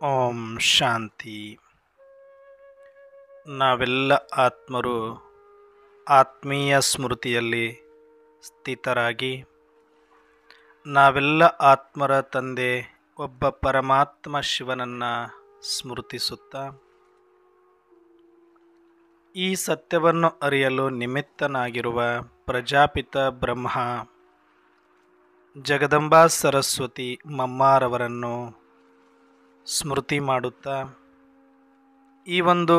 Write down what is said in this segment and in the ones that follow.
ಓಂ ಶಾಂತಿ. ನಾವೆಲ್ಲ ಆತ್ಮರು ಆತ್ಮೀಯ ಸ್ಮೃತಿಯಲ್ಲಿ ಸ್ಥಿತರಾಗಿ ನಾವೆಲ್ಲ ಆತ್ಮರ ತಂದೆ ಒಬ್ಬ ಪರಮಾತ್ಮ ಶಿವನನ್ನು ಸ್ಮೃತಿಸುತ್ತಾ ಈ ಸತ್ಯವನ್ನು ಅರಿಯಲು ನಿಮಿತ್ತನಾಗಿರುವ ಪ್ರಜಾಪಿತ ಬ್ರಹ್ಮ ಜಗದಂಬಾ ಸರಸ್ವತಿ ಮಮ್ಮಾರವರನ್ನು ಸ್ಮೃತಿ ಮಾಡುತ್ತಾ ಈ ಒಂದು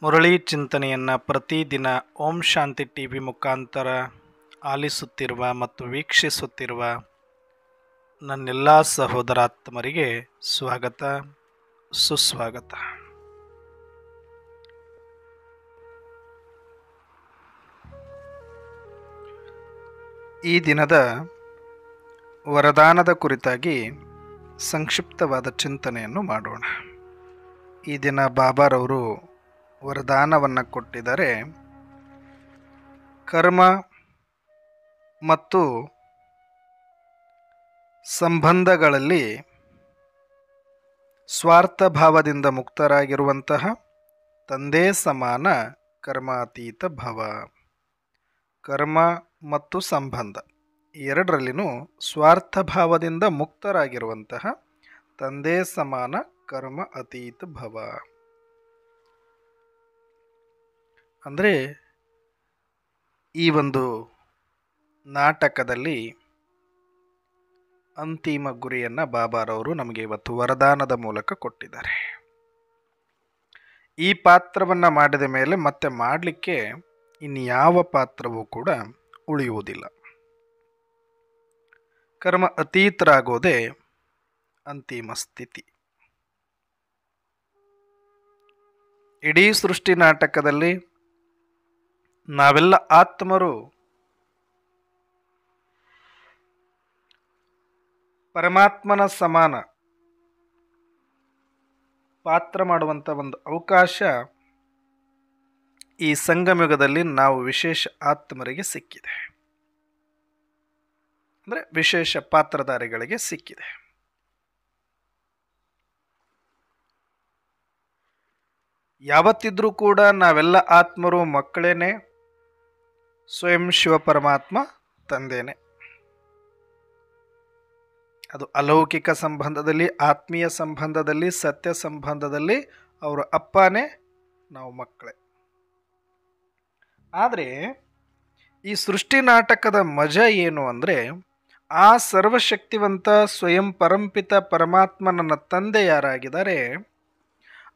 ಮುರಳಿ ಚಿಂತನೆಯನ್ನು ಪ್ರತಿದಿನ ಓಂ ಶಾಂತಿ ಟಿವಿ ಮುಖಾಂತರ ಆಲಿಸುತ್ತಿರುವ ಮತ್ತು ವೀಕ್ಷಿಸುತ್ತಿರುವ ನನ್ನೆಲ್ಲ ಸಹೋದರಾತ್ಮರಿಗೆ ಸ್ವಾಗತ, ಸುಸ್ವಾಗತ. ಈ ದಿನದ ವರದಾನದ ಕುರಿತಾಗಿ ಸಂಕ್ಷಿಪ್ತವಾದ ಚಿಂತನೆಯನ್ನು ಮಾಡೋಣ. ಈ ದಿನ ಬಾಬಾರವರು ವರದಾನವನ್ನು ಕೊಟ್ಟಿದ್ದಾರೆ. ಕರ್ಮ ಮತ್ತು ಸಂಬಂಧಗಳಲ್ಲಿ ಸ್ವಾರ್ಥ ಭಾವದಿಂದ ಮುಕ್ತರಾಗಿರುವಂತಹ ತಂದೆ ಸಮಾನ ಕರ್ಮಾತೀತ ಭವ. ಕರ್ಮ ಮತ್ತು ಸಂಬಂಧ ಎರಡರಲ್ಲಿನೂ ಸ್ವಾರ್ಥ ಭಾವದಿಂದ ಮುಕ್ತರಾಗಿರುವಂತಹ ತಂದೆ ಸಮಾನ ಕರ್ಮ ಅತೀತ ಭವ. ಅಂದರೆ ಈ ಒಂದು ನಾಟಕದಲ್ಲಿ ಅಂತಿಮ ಗುರಿಯನ್ನು ಬಾಬಾರವರು ನಮಗೆ ಇವತ್ತು ವರದಾನದ ಮೂಲಕ ಕೊಟ್ಟಿದ್ದಾರೆ. ಈ ಪಾತ್ರವನ್ನು ಮಾಡಿದ ಮೇಲೆ ಮತ್ತೆ ಮಾಡಲಿಕ್ಕೆ ಇನ್ಯಾವ ಪಾತ್ರವೂ ಕೂಡ ಉಳಿಯುವುದಿಲ್ಲ. ಕರ್ಮ ಅತೀತರಾಗೋದೇ ಅಂತಿಮ ಸ್ಥಿತಿ. ಇಡೀ ಸೃಷ್ಟಿ ನಾಟಕದಲ್ಲಿ ನಾವೆಲ್ಲ ಆತ್ಮರು ಪರಮಾತ್ಮನ ಸಮಾನ ಪಾತ್ರ ಮಾಡುವಂಥ ಒಂದು ಅವಕಾಶ ಈ ಸಂಗಮಯುಗದಲ್ಲಿ ನಾವು ವಿಶೇಷ ಆತ್ಮರಿಗೆ ಸಿಕ್ಕಿದೆ. ಅಂದರೆ ವಿಶೇಷ ಪಾತ್ರಧಾರಿಗಳಿಗೆ ಸಿಕ್ಕಿದೆ. ಯಾವತ್ತಿದ್ರೂ ಕೂಡ ನಾವೆಲ್ಲ ಆತ್ಮರು ಮಕ್ಕಳೇನೆ, ಸ್ವಯಂ ಶಿವ ಪರಮಾತ್ಮ ತಂದೇನೆ. ಅದು ಅಲೌಕಿಕ ಸಂಬಂಧದಲ್ಲಿ, ಆತ್ಮೀಯ ಸಂಬಂಧದಲ್ಲಿ, ಸತ್ಯ ಸಂಬಂಧದಲ್ಲಿ ಅವರ ಅಪ್ಪನೇ, ನಾವು ಮಕ್ಕಳೇ. ಆದರೆ ಈ ಸೃಷ್ಟಿ ನಾಟಕದ ಮಜಾ ಏನು ಅಂದರೆ, ಆ ಸರ್ವಶಕ್ತಿವಂತ ಸ್ವಯಂ ಪರಂಪಿತ ಪರಮಾತ್ಮ ನನ್ನ ತಂದೆ ಯಾರಾಗಿದ್ದಾರೆ,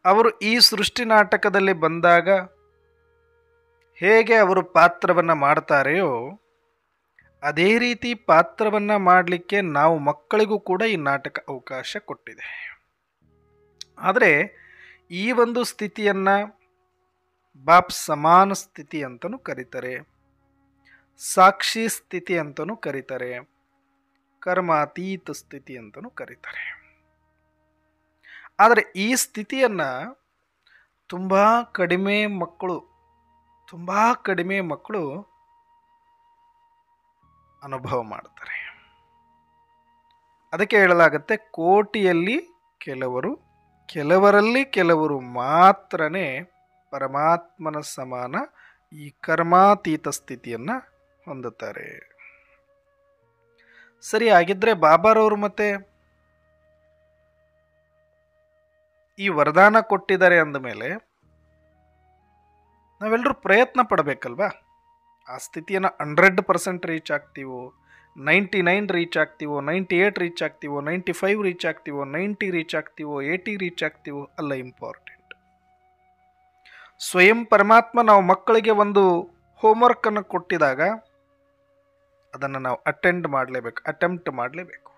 ಅವರು ಈ ಸೃಷ್ಟಿ ನಾಟಕದಲ್ಲಿ ಬಂದಾಗ ಹೇಗೆ ಅವರು ಪಾತ್ರವನ್ನು ಮಾಡ್ತಾರೆಯೋ ಅದೇ ರೀತಿ ಪಾತ್ರವನ್ನು ಮಾಡಲಿಕ್ಕೆ ನಾವು ಮಕ್ಕಳಿಗೂ ಕೂಡ ಈ ನಾಟಕ ಅವಕಾಶ ಕೊಟ್ಟಿದೆ. ಆದರೆ ಈ ಒಂದು ಸ್ಥಿತಿಯನ್ನು ಬಾಪ್ ಸಮಾನ ಸ್ಥಿತಿ ಅಂತಲೂ ಕರೀತಾರೆ, ಸಾಕ್ಷಿ ಸ್ಥಿತಿ ಅಂತಲೂ ಕರೀತಾರೆ, ಕರ್ಮಾತೀತ ಸ್ಥಿತಿ ಅಂತಲೂ ಕರೀತಾರೆ. ಆದರೆ ಈ ಸ್ಥಿತಿಯನ್ನು ತುಂಬ ಕಡಿಮೆ ಮಕ್ಕಳು ಅನುಭವ ಮಾಡ್ತಾರೆ. ಅದಕ್ಕೆ ಹೇಳಲಾಗುತ್ತೆ, ಕೋಟಿಯಲ್ಲಿ ಕೆಲವರಲ್ಲಿ ಕೆಲವರು ಮಾತ್ರನೇ ಪರಮಾತ್ಮನ ಸಮಾನ ಈ ಕರ್ಮಾತೀತ ಸ್ಥಿತಿಯನ್ನು ಹೊಂದುತ್ತಾರೆ. ಸರಿ, ಆಗಿದ್ರೆ ಬಾಬಾರವರು ಮತ್ತೆ ಈ ವರದಾನ ಕೊಟ್ಟಿದ್ದಾರೆ ಅಂದಮೇಲೆ ನಾವೆಲ್ಲರೂ ಪ್ರಯತ್ನ ಪಡಬೇಕಲ್ವಾ? ಆ ಸ್ಥಿತಿಯನ್ನು 100% ರೀಚ್ ಆಗ್ತೀವೋ, 99 ರೀಚ್ ಆಗ್ತೀವೋ, 98 ರೀಚ್ ಆಗ್ತೀವೋ, 95 ರೀಚ್ ಆಗ್ತೀವೋ, 90 ರೀಚ್ ಆಗ್ತೀವೋ, 80 ರೀಚ್ ಆಗ್ತೀವೋ ಅಲ್ಲ ಇಂಪಾರ್ಟೆಂಟ್. ಸ್ವಯಂ ಪರಮಾತ್ಮ ನಾವು ಮಕ್ಕಳಿಗೆ ಒಂದು ಹೋಮ್ವರ್ಕನ್ನು ಕೊಟ್ಟಿದಾಗ ಅದನ್ನು ನಾವು ಅಟೆಂಪ್ಟ್ ಮಾಡಲೇಬೇಕು.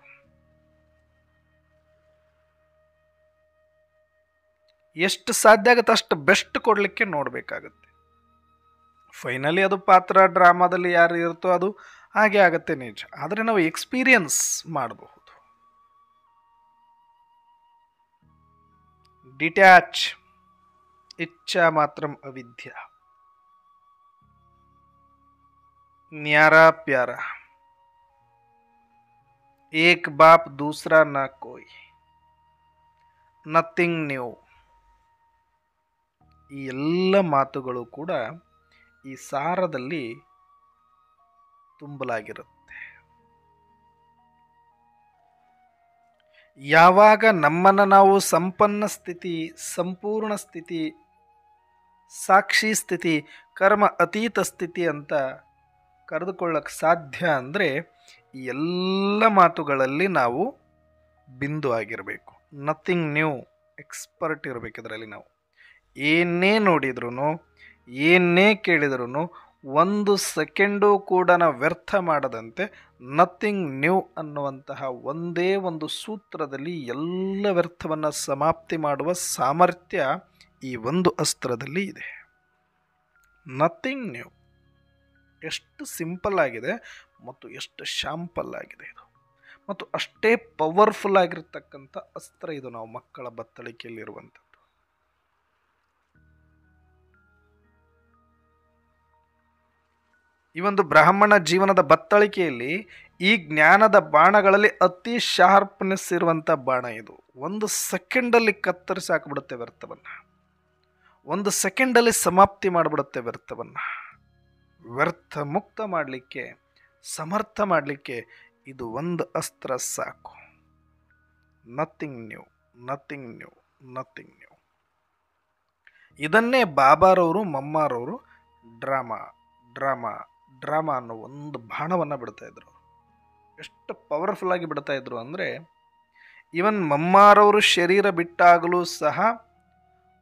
ಎಷ್ಟು ಸಾಧ್ಯ ಆಗುತ್ತೆ ಅಷ್ಟು ಬೆಸ್ಟ್ ಕೊಡಲಿಕ್ಕೆ ನೋಡಬೇಕಾಗುತ್ತೆ. ಫೈನಲಿ ಅದು ಪಾತ್ರ ಡ್ರಾಮಾದಲ್ಲಿ ಯಾರು ಇರುತ್ತೋ ಅದು ಹಾಗೆ ಆಗುತ್ತೆ ನಿಜ. ಆದರೆ ನಾವು ಎಕ್ಸ್ಪೀರಿಯನ್ಸ್ ಮಾಡಬಹುದು. ಡಿಟ್ಯಾಚ್ ಇಚ್ಛಾ ಮಾತ್ರಂ ಅವಿದ್ಯ, ನ್ಯಾರಾ प्यारा, एक बाप दूसरा ना कोई, ನಥಿಂಗ್ ನ್ಯೂ. ಈ ಎಲ್ಲ ಮಾತುಗಳು ಕೂಡ ಈ ಸಾರದಲ್ಲಿ ತುಂಬಲಾಗಿರುತ್ತೆ. ಯಾವಾಗ ನಮ್ಮನ್ನು ನಾವು ಸಂಪನ್ನ ಸ್ಥಿತಿ, ಸಂಪೂರ್ಣ ಸ್ಥಿತಿ, ಸಾಕ್ಷಿ ಸ್ಥಿತಿ, ಕರ್ಮ ಅತೀತ ಸ್ಥಿತಿ ಅಂತ ಕರೆದುಕೊಳ್ಳಕ್ಕೆ ಸಾಧ್ಯ ಅಂದರೆ ಈ ಎಲ್ಲ ಮಾತುಗಳಲ್ಲಿ ನಾವು ಬಿಂದು ಆಗಿರಬೇಕು. ನಥಿಂಗ್ ನ್ಯೂ, ಎಕ್ಸ್ಪರ್ಟ್ ಇರಬೇಕು ಇದರಲ್ಲಿ. ನಾವು ಏನೇ ನೋಡಿದ್ರು, ಏನೇ ಕೇಳಿದ್ರು, ಒಂದು ಸೆಕೆಂಡು ಕೂಡ ನಾವು ವ್ಯರ್ಥ ಮಾಡದಂತೆ ನಥಿಂಗ್ ನ್ಯೂ ಅನ್ನುವಂತಹ ಒಂದೇ ಒಂದು ಸೂತ್ರದಲ್ಲಿ ಎಲ್ಲ ವ್ಯರ್ಥವನ್ನು ಸಮಾಪ್ತಿ ಮಾಡುವ ಸಾಮರ್ಥ್ಯ ಈ ಒಂದು ಅಸ್ತ್ರದಲ್ಲಿ ಇದೆ. ನಥಿಂಗ್ ನ್ಯೂ ಎಷ್ಟು ಸಿಂಪಲ್ ಆಗಿದೆ ಮತ್ತು ಎಷ್ಟು ಶಾಂಪಲ್ ಆಗಿದೆ ಇದು, ಮತ್ತು ಅಷ್ಟೇ ಪವರ್ಫುಲ್ ಆಗಿರ್ತಕ್ಕಂಥ ಅಸ್ತ್ರ ಇದು ನಾವು ಮಕ್ಕಳ ಬತ್ತಳಿಕೆಯಲ್ಲಿರುವಂಥದ್ದು. ಈ ಒಂದು ಬ್ರಾಹ್ಮಣ ಜೀವನದ ಬತ್ತಳಿಕೆಯಲ್ಲಿ ಈ ಜ್ಞಾನದ ಬಾಣಗಳಲ್ಲಿ ಅತಿ ಶಾರ್ಪ್ನೆಸ್ ಇರುವಂಥ ಬಾಣ ಇದು. ಒಂದು ಸೆಕೆಂಡಲ್ಲಿ ಕತ್ತರಿಸಿ ಹಾಕಿಬಿಡುತ್ತೆ ವ್ಯರ್ಥವನ್ನು, ಒಂದು ಸೆಕೆಂಡಲ್ಲಿ ಸಮಾಪ್ತಿ ಮಾಡಿಬಿಡುತ್ತೆ ವ್ಯರ್ಥವನ್ನು. ವ್ಯರ್ಥ ಮುಕ್ತ ಮಾಡಲಿಕ್ಕೆ, ಸಮರ್ಥ ಮಾಡಲಿಕ್ಕೆ ಇದು ಒಂದು ಅಸ್ತ್ರ ಸಾಕು. Nothing new, nothing new, nothing new. ಇದನ್ನೇ ಬಾಬಾರವರು, ಮಮ್ಮಾರವರು ಡ್ರಾಮಾ ಡ್ರಾಮಾ ಡ್ರಾಮಾ ಅನ್ನೋ ಒಂದು ಬಾಣವನ್ನು ಬಿಡ್ತಾ ಇದ್ರು. ಎಷ್ಟು ಪವರ್ಫುಲ್ ಆಗಿ ಬಿಡ್ತಾ ಇದ್ರು ಅಂದರೆ, ಇವನ್ ಮಮ್ಮಾರವರು ಶರೀರ ಬಿಟ್ಟಾಗಲೂ ಸಹ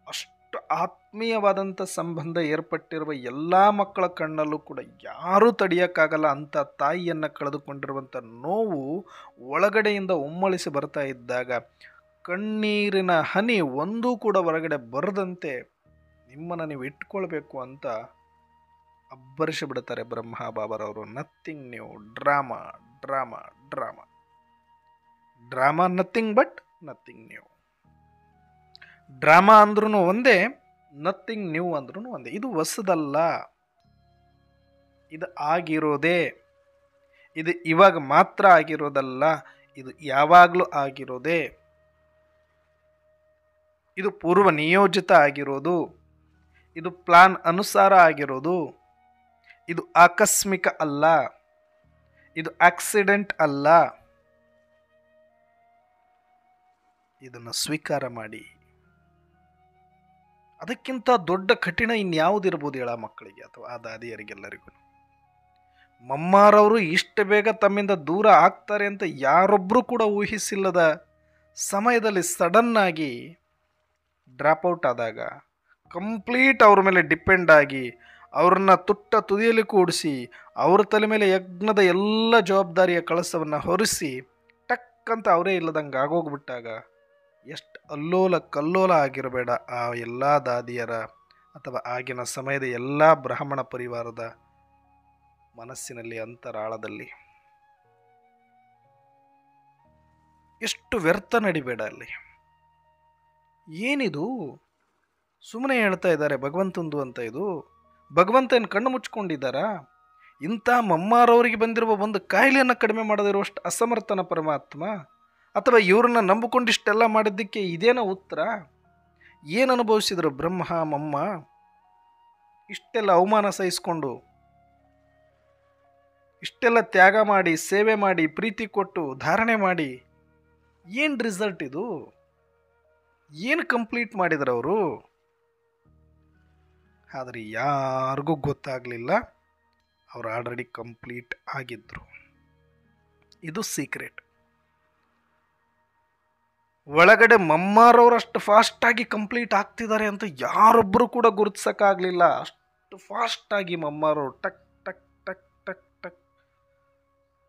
ಅಷ್ಟು ಆತ್ಮೀಯವಾದಂಥ ಸಂಬಂಧ ಏರ್ಪಟ್ಟಿರುವ ಎಲ್ಲ ಮಕ್ಕಳ ಕಣ್ಣಲ್ಲೂ ಕೂಡ ಯಾರೂ ತಡೆಯೋಕ್ಕಾಗಲ್ಲ ಅಂತ ತಾಯಿಯನ್ನು ಕಳೆದುಕೊಂಡಿರುವಂಥ ನೋವು ಒಳಗಡೆಯಿಂದ ಒಮ್ಮಳಿಸಿ ಬರ್ತಾ ಇದ್ದಾಗ ಕಣ್ಣೀರಿನ ಹನಿ ಒಂದೂ ಕೂಡ ಹೊರಗಡೆ ಬರದಂತೆ ನಿಮ್ಮನ್ನು ನೀವು ಇಟ್ಕೊಳ್ಬೇಕು ಅಂತ ಅಬ್ಬರಿಸಿ ಬಿಡ್ತಾರೆ ಬ್ರಹ್ಮ ಬಾಬಾರವರು. Nothing new, drama drama drama drama, nothing but nothing new. Drama ಅಂದ್ರೂ ಒಂದೇ, ನಥಿಂಗ್ ನ್ಯೂ ಅಂದ್ರೂ ಒಂದೇ. ಇದು ಹೊಸದಲ್ಲ, ಇದು ಆಗಿರೋದೇ, ಇದು ಇವಾಗ ಮಾತ್ರ ಆಗಿರೋದಲ್ಲ, ಇದು ಯಾವಾಗಲೂ ಆಗಿರೋದೇ. ಇದು ಪೂರ್ವ ನಿಯೋಜಿತ ಆಗಿರೋದು, ಇದು ಪ್ಲಾನ್ ಅನುಸಾರ ಆಗಿರೋದು, ಇದು ಆಕಸ್ಮಿಕ ಅಲ್ಲ, ಇದು ಆಕ್ಸಿಡೆಂಟ್ ಅಲ್ಲ. ಇದನ್ನು ಸ್ವೀಕಾರ ಮಾಡಿ. ಅದಕ್ಕಿಂತ ದೊಡ್ಡ ಕಠಿಣ ಇನ್ಯಾವುದಿರ್ಬೋದು ಹೇಳ ಮಕ್ಕಳಿಗೆ ಅಥವಾ ಆ ದಾದಿಯರಿಗೆಲ್ಲರಿಗೂ. ಮಮ್ಮಾರವರು ಇಷ್ಟು ಬೇಗ ತಮ್ಮಿಂದ ದೂರ ಆಗ್ತಾರೆ ಅಂತ ಯಾರೊಬ್ಬರೂ ಕೂಡ ಊಹಿಸಿಲ್ಲದ ಸಮಯದಲ್ಲಿ ಸಡನ್ ಆಗಿ ಡ್ರಾಪ್ ಔಟ್ ಆದಾಗ, ಕಂಪ್ಲೀಟ್ ಅವ್ರ ಮೇಲೆ ಡಿಪೆಂಡ್ ಆಗಿ ಅವ್ರನ್ನ ತುಟ್ಟ ತುದಿಯಲ್ಲಿ ಕೂಡಿಸಿ ಅವ್ರ ತಲೆ ಮೇಲೆ ಯಜ್ಞದ ಎಲ್ಲ ಜವಾಬ್ದಾರಿಯ ಕಳಸವನ್ನು ಹೊರಿಸಿ ಟಕ್ ಅಂತ ಅವರೇ ಇಲ್ಲದಂಗೆ ಆಗೋಗ್ಬಿಟ್ಟಾಗ ಎಷ್ಟು ಅಲ್ಲೋಲ ಕಲ್ಲೋಲ ಆಗಿರಬೇಡ ಆ ಎಲ್ಲ ದಾದಿಯರ ಅಥವಾ ಆಗಿನ ಸಮಯದ ಎಲ್ಲ ಬ್ರಾಹ್ಮಣ ಪರಿವಾರದ ಮನಸ್ಸಿನಲ್ಲಿ, ಅಂತರಾಳದಲ್ಲಿ. ಎಷ್ಟು ವ್ಯರ್ಥ ನಡಿಬೇಡ ಅಲ್ಲಿ. ಏನಿದು ಸುಮ್ಮನೆ ಹೇಳ್ತಾ ಇದ್ದಾರೆ ಭಗವಂತಂದು ಅಂತ, ಇದು ಭಗವಂತನ ಕಣ್ಣು ಮುಚ್ಕೊಂಡಿದ್ದಾರಾ? ಇಂಥ ಮಮ್ಮಾರವರಿಗೆ ಬಂದಿರುವ ಒಂದು ಕಾಯಿಲೆಯನ್ನು ಕಡಿಮೆ ಮಾಡದಿರುವಷ್ಟು ಅಸಮರ್ಥನ ಪರಮಾತ್ಮ? ಅಥವಾ ಇವ್ರನ್ನ ನಂಬಿಕೊಂಡಿಷ್ಟೆಲ್ಲ ಮಾಡಿದ್ದಕ್ಕೆ ಇದೇನ ಉತ್ತರ? ಏನು ಅನುಭವಿಸಿದ್ರು ಬ್ರಹ್ಮ ಮಮ್ಮ? ಇಷ್ಟೆಲ್ಲ ಅವಮಾನ ಸಹಿಸ್ಕೊಂಡು, ಇಷ್ಟೆಲ್ಲ ತ್ಯಾಗ ಮಾಡಿ, ಸೇವೆ ಮಾಡಿ, ಪ್ರೀತಿ ಕೊಟ್ಟು, ಧಾರಣೆ ಮಾಡಿ, ಏನು ರಿಸಲ್ಟ್ ಇದು? ಏನು ಕಂಪ್ಲೀಟ್ ಮಾಡಿದ್ರು ಅವರು? ಆದರೆ ಯಾರಿಗೂ ಗೊತ್ತಾಗಲಿಲ್ಲ, ಅವರು ಆಲ್ರೆಡಿ ಕಂಪ್ಲೀಟ್ ಆಗಿದ್ರು. ಇದು ಸೀಕ್ರೆಟ್. ಒಳಗಡೆ ಮಮ್ಮಾರವರಷ್ಟು ಫಾಸ್ಟಾಗಿ ಕಂಪ್ಲೀಟ್ ಆಗ್ತಿದ್ದಾರೆ ಅಂತ ಯಾರೊಬ್ಬರು ಕೂಡ ಗುರುತಿಸೋಕ್ಕಾಗಲಿಲ್ಲ. ಅಷ್ಟು ಫಾಸ್ಟಾಗಿ ಮಮ್ಮಾರವರು ಟಕ್ ಟಕ್ ಟಕ್ ಟಕ್ ಟಕ್